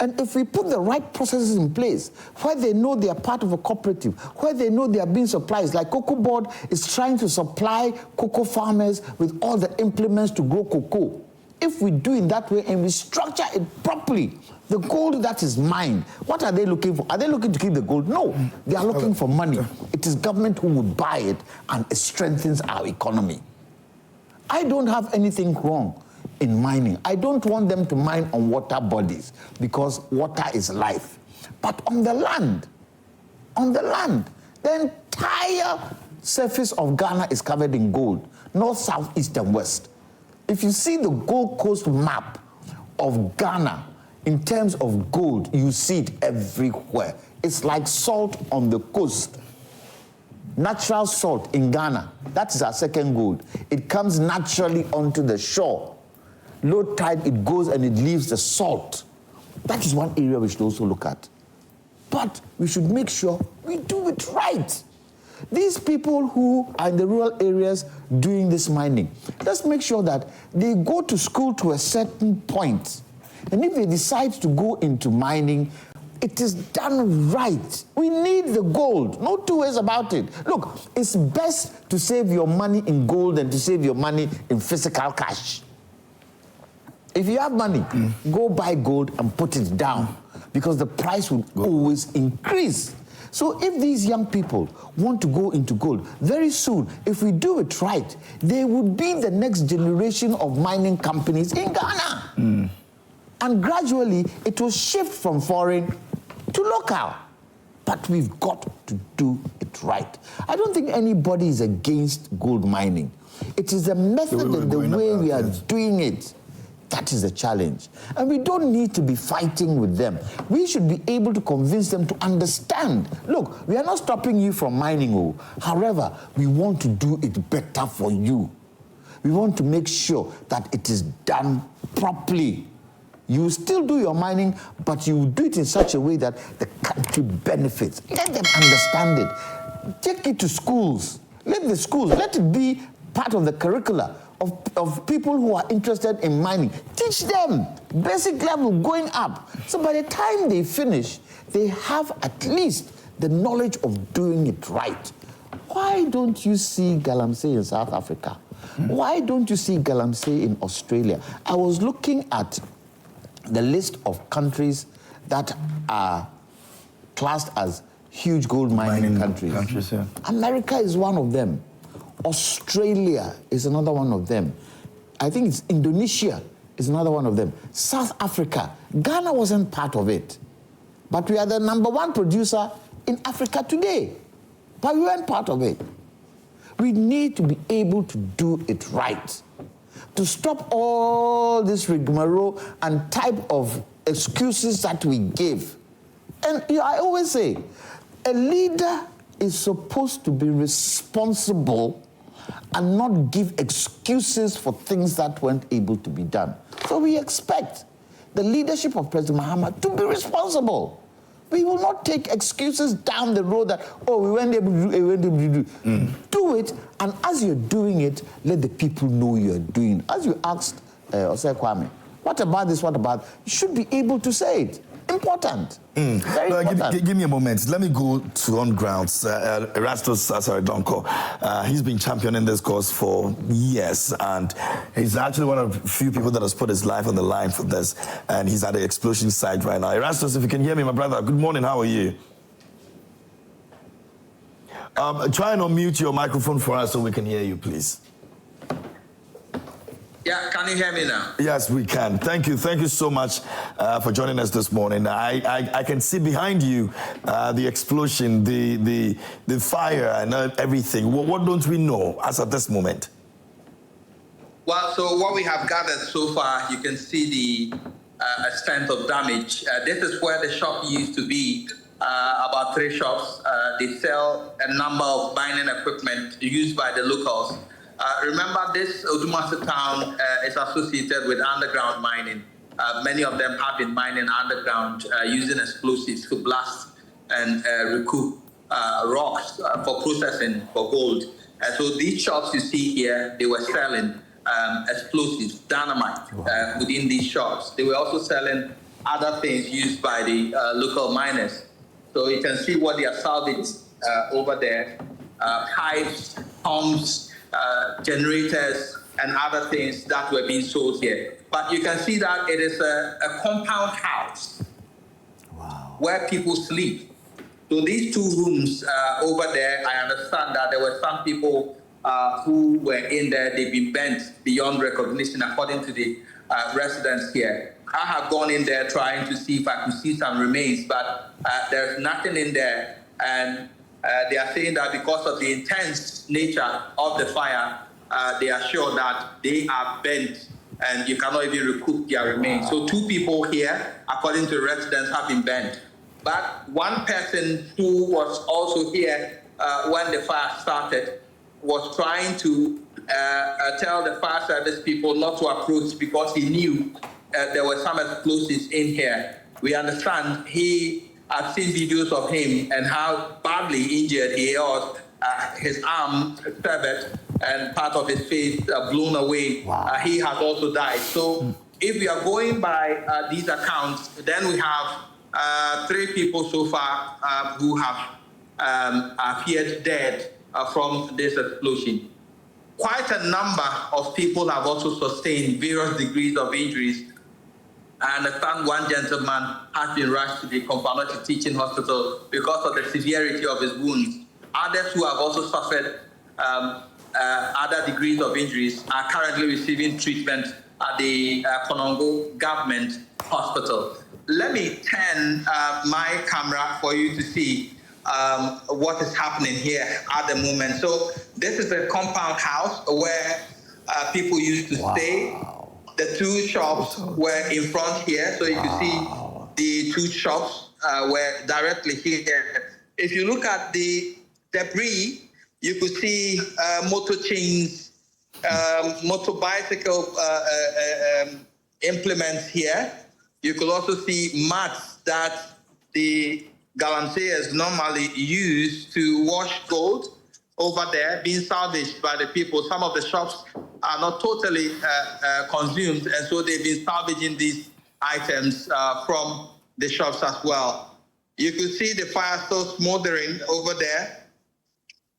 And if we put the right processes in place, where they know they are part of a cooperative, where they know they are being supplied, like Cocoa Board is trying to supply cocoa farmers with all the implements to grow cocoa. If we do it that way and we structure it properly, the gold that is mined, what are they looking for? Are they looking to keep the gold? No, they are looking for money. It is government who would buy it, and it strengthens our economy. I don't have anything wrong in mining. I don't want them to mine on water bodies because water is life. But on the land, the entire surface of Ghana is covered in gold, north, south, east, and west. If you see the Gold Coast map of Ghana in terms of gold, you see it everywhere. It's like salt on the coast. Natural salt in Ghana, that is our second gold. It comes naturally onto the shore. Low tide, it goes and it leaves the salt. That is one area we should also look at. But we should make sure we do it right. These people who are in the rural areas doing this mining, let's make sure that they go to school to a certain point. And if they decide to go into mining, it is done right. We need the gold. No two ways about it. Look, it's best to save your money in gold than to save your money in physical cash. If you have money, go buy gold and put it down because the price will always increase. So if these young people want to go into gold, very soon, if we do it right, they would be the next generation of mining companies in Ghana. And gradually, it will shift from foreign to local. but we've got to do it right. I don't think anybody is against gold mining. It is the method and the way we are doing it. That is the challenge. And we don't need to be fighting with them. We should be able to convince them to understand. Look, we are not stopping you from mining. However, we want to do it better for you. We want to make sure that it is done properly. You still do your mining, but you do it in such a way that the country benefits. Let them understand it. Take it to schools. Let it be part of the curricula of people who are interested in mining. Teach them basic level going up. So by the time they finish, they have at least the knowledge of doing it right. Why don't you see galamsey in South Africa? Why don't you see galamsey in Australia? I was looking at the list of countries that are classed as huge gold mining countries. Yeah. America is one of them. Australia is another one of them. I think it's Indonesia is another one of them. South Africa. Ghana wasn't part of it. But we are the #1 producer in Africa today. But we weren't part of it. We need to be able to do it right. To stop all this rigmarole and type of excuses that we give. And I always say, a leader is supposed to be responsible and not give excuses for things that weren't able to be done. So we expect the leadership of President Mahama to be responsible. We will not take excuses down the road that, we weren't able to do it, we weren't able to do it. Do it, and as you're doing it, let the people know you're doing it. As you asked Osei Kwame, what about this, what about, you should be able to say it. Important. Very important. Give me a moment. Let me go to on grounds. Erastus Donko, he's been championing this cause for years, and he's actually one of the few people that has put his life on the line for this, and he's at the explosion site right now. Erastus, if you can hear me, my brother, good morning, how are you? Try and unmute your microphone for us so we can hear you, please. Yeah, can you hear me now? Yes, we can. Thank you so much for joining us this morning. I can see behind you the explosion, the fire, and everything. What don't we know as at this moment? Well, so what we have gathered so far, you can see the extent of damage. This is where the shop used to be. About 3 shops. They sell a number of mining equipment used by the locals. Remember, this Odumasi town is associated with underground mining. Many of them have been mining underground using explosives to blast and recoup rocks for processing for gold. So these shops you see here, they were selling explosives, dynamite within these shops. They were also selling other things used by the local miners. So you can see what they are salvaging over there, pipes, pumps, generators, and other things that were being sold here. But you can see that it is a compound house where people sleep. So these 2 rooms over there, I understand that there were some people who were in there. They've been burnt beyond recognition, according to the residents here. I have gone in there trying to see if I could see some remains, but there's nothing in there. And they are saying that because of the intense nature of the fire, they are sure that they are burnt and you cannot even recoup their remains. So 2 people here, according to residents, have been burnt. But one person who was also here when the fire started was trying to tell the fire service people not to approach because he knew there were some explosives in here. We understand I've seen videos of him and how badly injured he was, his arm severed and part of his face blown away. He has also died. So if we are going by these accounts, then we have 3 people so far who have appeared dead from this explosion. Quite a number of people have also sustained various degrees of injuries. I understand one gentleman has been rushed to the Komfano Teaching Hospital because of the severity of his wounds. Others who have also suffered other degrees of injuries are currently receiving treatment at the Konongo Government Hospital. Let me turn my camera for you to see what is happening here at the moment. So this is a compound house where people used to stay. The two shops were in front here, so you can see the two shops were directly here. If you look at the debris, you could see motor chains, motor bicycle implements here. You could also see mats that the galamseyers normally use to wash gold over there, being salvaged by the people. Some of the shops are not totally consumed, and so they've been salvaging these items from the shops as well. You could see the fire still smoldering over there.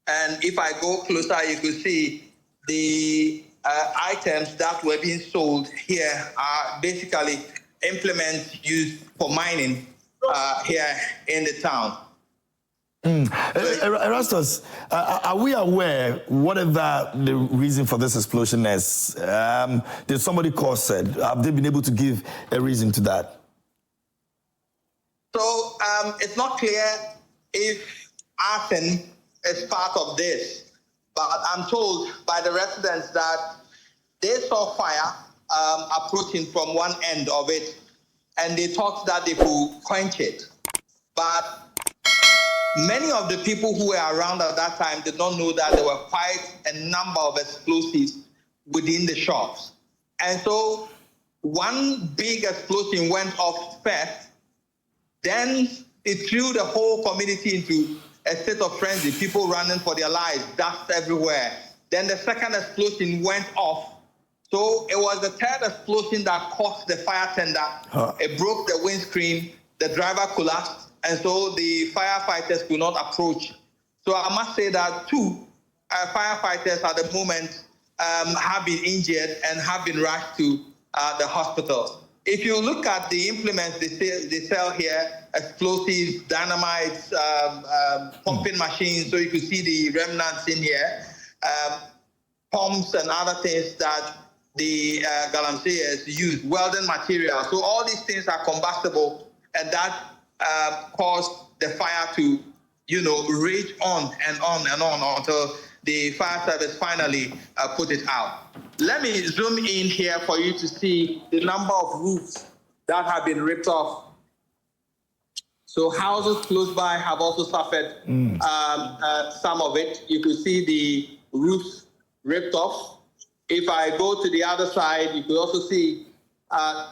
And if I go closer, you could see the items that were being sold here are basically implements used for mining here in the town. Erastus, are we aware whatever the reason for this explosion is? Did somebody cause it? Have they been able to give a reason to that? So it's not clear if arson is part of this, but I'm told by the residents that they saw fire approaching from one end of it, and they thought that they could quench it. But many of the people who were around at that time did not know that there were quite a number of explosives within the shops. And so one big explosion went off first, then it threw the whole community into a state of frenzy, people running for their lives, dust everywhere. Then the second explosion went off. So it was the third explosion that caused the fire tender. It broke the windscreen, the driver collapsed, and so the firefighters could not approach. So I must say that two firefighters at the moment have been injured and have been rushed to the hospital. If you look at the implements they sell here, explosives, dynamites, pumping machines, so you can see the remnants in here, pumps and other things that the galamseyers use, welding material. So all these things are combustible, and that caused the fire to, rage on and on and on until the fire service finally put it out. Let me zoom in here for you to see the number of roofs that have been ripped off. So houses close by have also suffered some of it. You could see the roofs ripped off. If I go to the other side, you could also see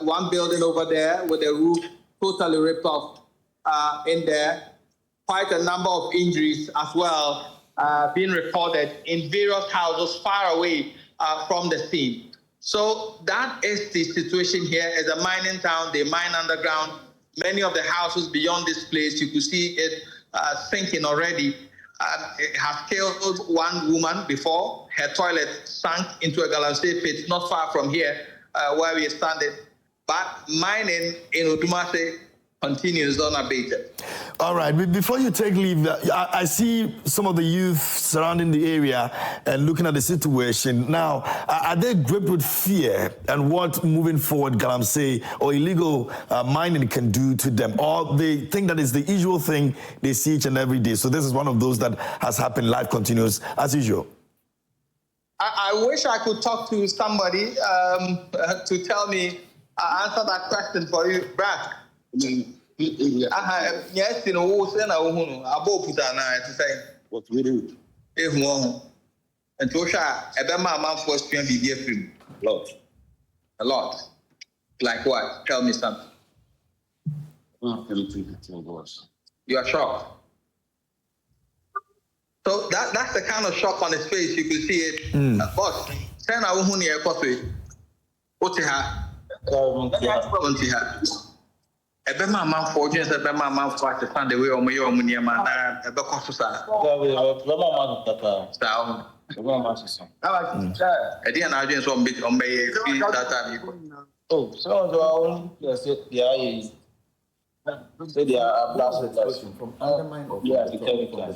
one building over there with the roof totally ripped off in there. Quite a number of injuries as well being reported in various houses far away from the scene. So that is the situation here. It's a mining town. They mine underground. Many of the houses beyond this place, you could see it sinking already. It has killed one woman before. Her toilet sank into a galamsey pit not far from here where we are standing. But mining in Odumasi continues unabated. All right, before you take leave, I see some of the youth surrounding the area and looking at the situation. Now, are they gripped with fear and what moving forward galamsey or illegal mining can do to them? Or they think that it's the usual thing they see each and every day? So this is one of those that has happened. Life continues as usual. I wish I could talk to somebody to tell me, answer that question for you, Brad. Yes, what we do. If one and Tosha, a man first can be different. A lot. Like what? Tell me something. You are shocked. So that's the kind of shock on his face. You could see it. Boss, send our own here. What's ebe ma man for just ebe ma man for to stand away o me niam na ebe koso sa edi na adwen so on be free data bi oh so the yes yeah So they are blasted from undermine of yeah, the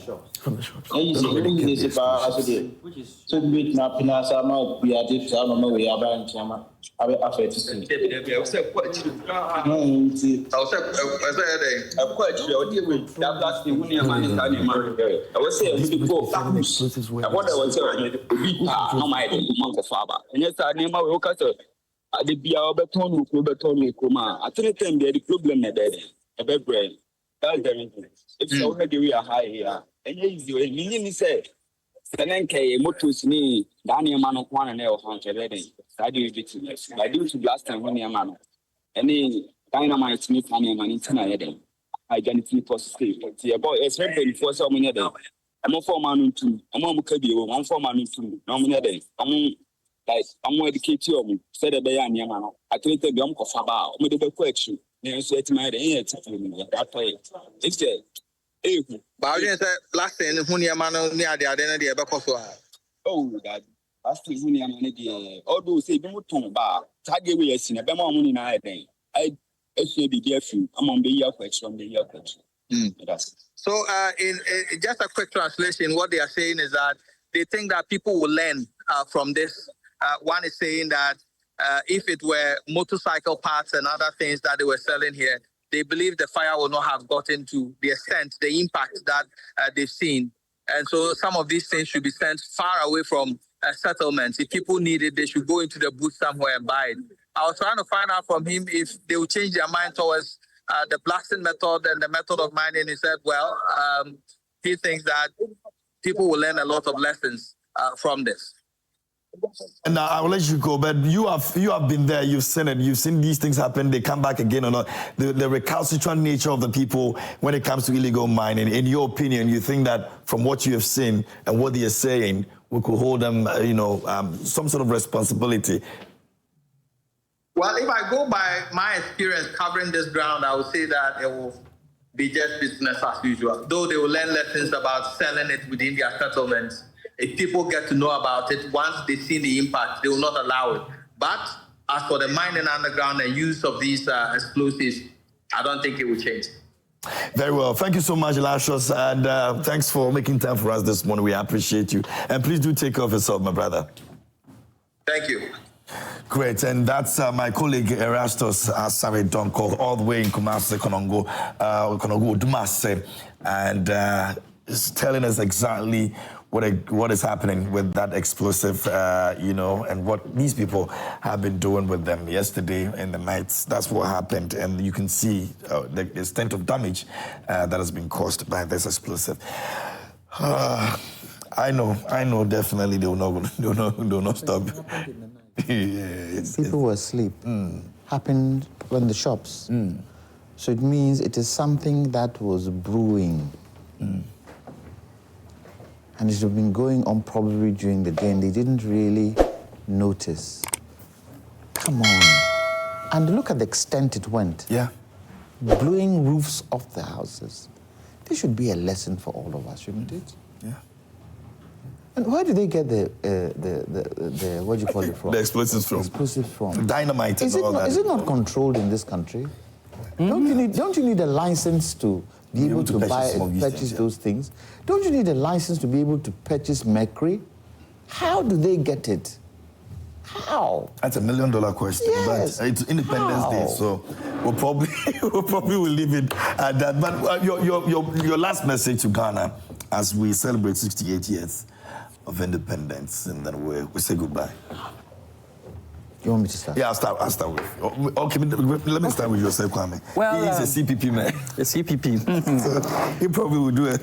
shops. From the shops. And you see, really, this is about so big now, Pinasa, we are just, I don't know, we are buying Chama. I will affect it. I said, quite sure. I'm quite sure. That last thing, when your man is standing, I was saying, we go back. I wonder what's no, my month of Faba. And yes, I name my workers. I did be our beton, Kuma. I tell them the problem a bed brain. That's everything. It's already we are high here. And you say, Senenke, Motus me, Daniel Man of 1 and L 100. I do it. I do to last time when your man. Any dynamite me, Tanya Man in Tana. I get it for sleep. The boy is ready for so many days. I'm a 4 man two. I'm on Kabi, 1 4 man two. No many days. I'm more educated. Said a day and Yaman. I think the young of Faba, with the question. Yes, it's my day. That way. It's it. But I didn't say last thing, when your man near the identity of a oh, that last thing, when your man, although say, don't talk about Tagaway, seen a Bama money night. I should be careful among the year question, the year question. So, in just a quick translation, what they are saying is that they think that people will learn from this. One is saying that if it were motorcycle parts and other things that they were selling here, they believe the fire will not have gotten to the extent, the impact that they've seen. And so some of these things should be sent far away from settlements. If people need it, they should go into the booth somewhere and buy it. I was trying to find out from him if they will change their mind towards the blasting method and the method of mining. He said, well, he thinks that people will learn a lot of lessons from this. And I will let you go, but you have been there, you've seen it, you've seen these things happen, they come back again or not. The recalcitrant nature of the people when it comes to illegal mining, in your opinion, you think that from what you have seen and what they are saying, we could hold them, some sort of responsibility? Well, if I go by my experience covering this ground, I would say that it will be just business as usual. Though they will learn lessons about selling it within their settlements. If people get to know about it, once they see the impact, they will not allow it. But as for the mining underground and use of these explosives, I don't think it will change. Very well. Thank you so much, Lashos, and thanks for making time for us this morning. We appreciate you. And please do take care of yourself, my brother. Thank you. Great, and that's my colleague Erastus Asare Donko, all the way in Kumasi, Konongo, Odumasi, and is telling us exactly what is happening with that explosive, and what these people have been doing with them yesterday in the nights. That's what happened, and you can see the extent of damage that has been caused by this explosive. I know, definitely they will not stop. People were asleep. Happened in the shops. So it means it is something that was brewing. And it had been going on probably during the day, and they didn't really notice. Come on. And look at the extent it went. Yeah. Blowing roofs off the houses. This should be a lesson for all of us, shouldn't it? Yeah. And where do they get the what do you call it from? The explosives from. Explosives from. Dynamite and all that. Is it not controlled in this country? Don't you need a license to be able to buy and purchase those things? Don't you need a license to be able to purchase mercury? How do they get it? How? That's $1 million question. Yes. But it's Independence Day, so we'll probably will leave it at that. But your last message to Ghana as we celebrate 68 years of independence, and then we say goodbye. You want me to start? Yeah, I'll start with. Okay, let me start with yourself, Kwame. Well, he's a CPP man. The CPP. So he probably will do it.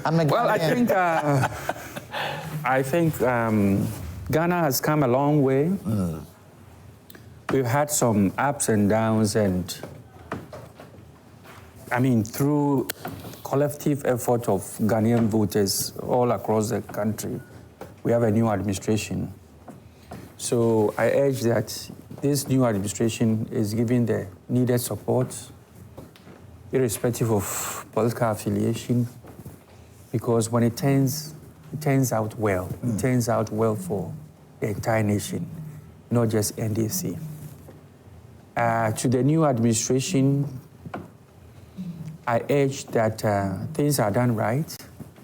I think Ghana has come a long way. We've had some ups and downs, and through collective effort of Ghanaian voters all across the country, we have a new administration. So I urge that this new administration is giving the needed support, irrespective of political affiliation, because when it turns out well, it turns out well for the entire nation, not just NDC. To the new administration, I urge that things are done right,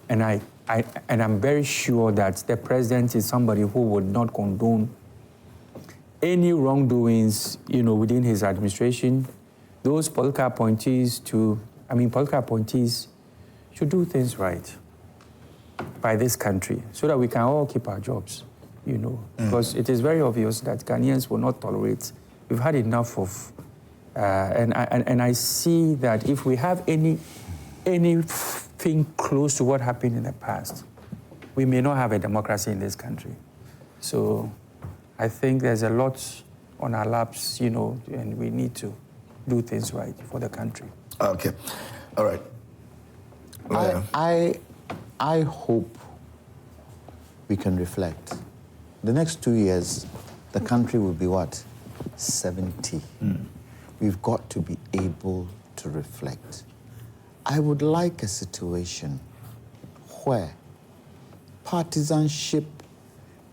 and I'm very sure that the president is somebody who would not condone any wrongdoings, within his administration. Those political appointees should do things right by this country so that we can all keep our jobs, because it is very obvious that Ghanaians will not tolerate. We've had enough of, and I see that if we have anything close to what happened in the past, we may not have a democracy in this country. So I think there's a lot on our laps, and we need to do things right for the country. Okay. All right. I hope we can reflect. The next 2 years, the country will be what? 70. We've got to be able to reflect. I would like a situation where partisanship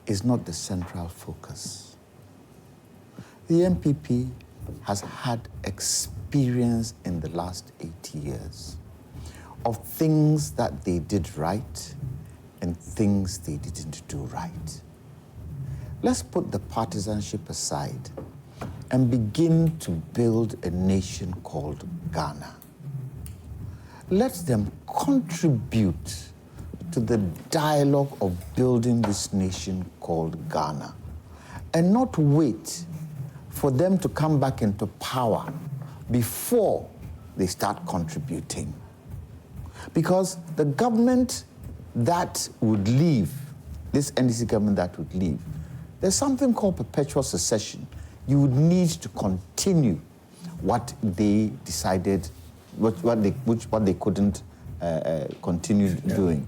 is not the central focus. The MPP has had experience in the last 80 years of things that they did right and things they didn't do right. Let's put the partisanship aside and begin to build a nation called Ghana. Let them contribute to the dialogue of building this nation called Ghana, and not wait for them to come back into power before they start contributing. Because the government that would leave, this NDC government that would leave, there's something called perpetual succession. You would need to continue what they decided, what they couldn't continue doing.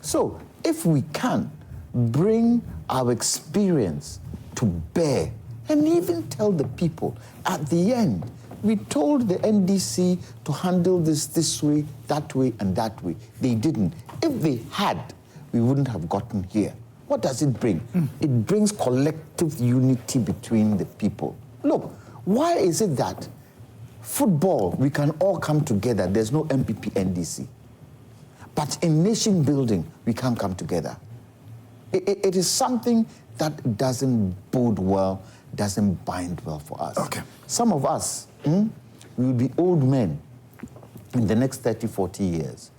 So if we can bring our experience to bear and even tell the people at the end, we told the NDC to handle this way, and that way. They didn't. If they had, we wouldn't have gotten here. What does it bring? It brings collective unity between the people. Look, why is it that football, we can all come together, there's no MPP NDC. But in nation building, we can't come together. It is something that doesn't bode well, doesn't bind well for us. Okay. Some of us, we will be old men in the next 30, 40 years.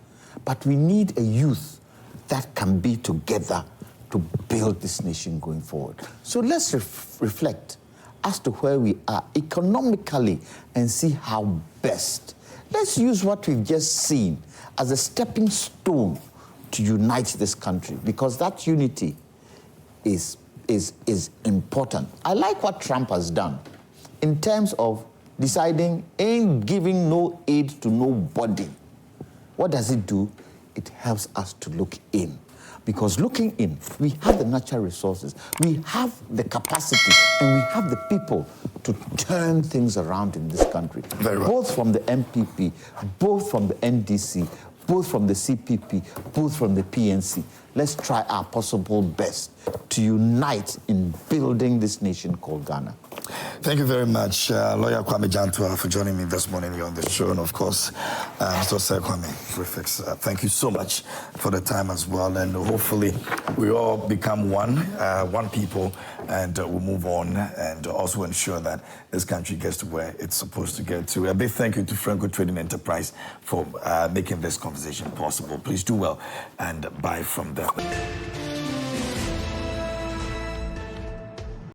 But we need a youth that can be together to build this nation going forward. So let's reflect as to where we are economically and see how best. Let's use what we've just seen as a stepping stone to unite this country, because that unity is important. I like what Trump has done in terms of deciding ain't giving no aid to nobody. What does it do? It helps us to look in. Because looking in, we have the natural resources, we have the capacity, and we have the people to turn things around in this country. Very well. Both from the MPP, both from the NDC, both from the CPP, both from the PNC. Let's try our possible best to unite in building this nation called Ghana. Thank you very much, Lawyer Kwame Jantua, for joining me this morning here on the show. And of course, Mr. Sir Kwame Prefix, thank you so much for the time as well. And hopefully we all become one people, and we'll move on and also ensure that this country gets to where it's supposed to get to. A big thank you to Franco Trading Enterprise for making this conversation possible. Please do well and buy from them.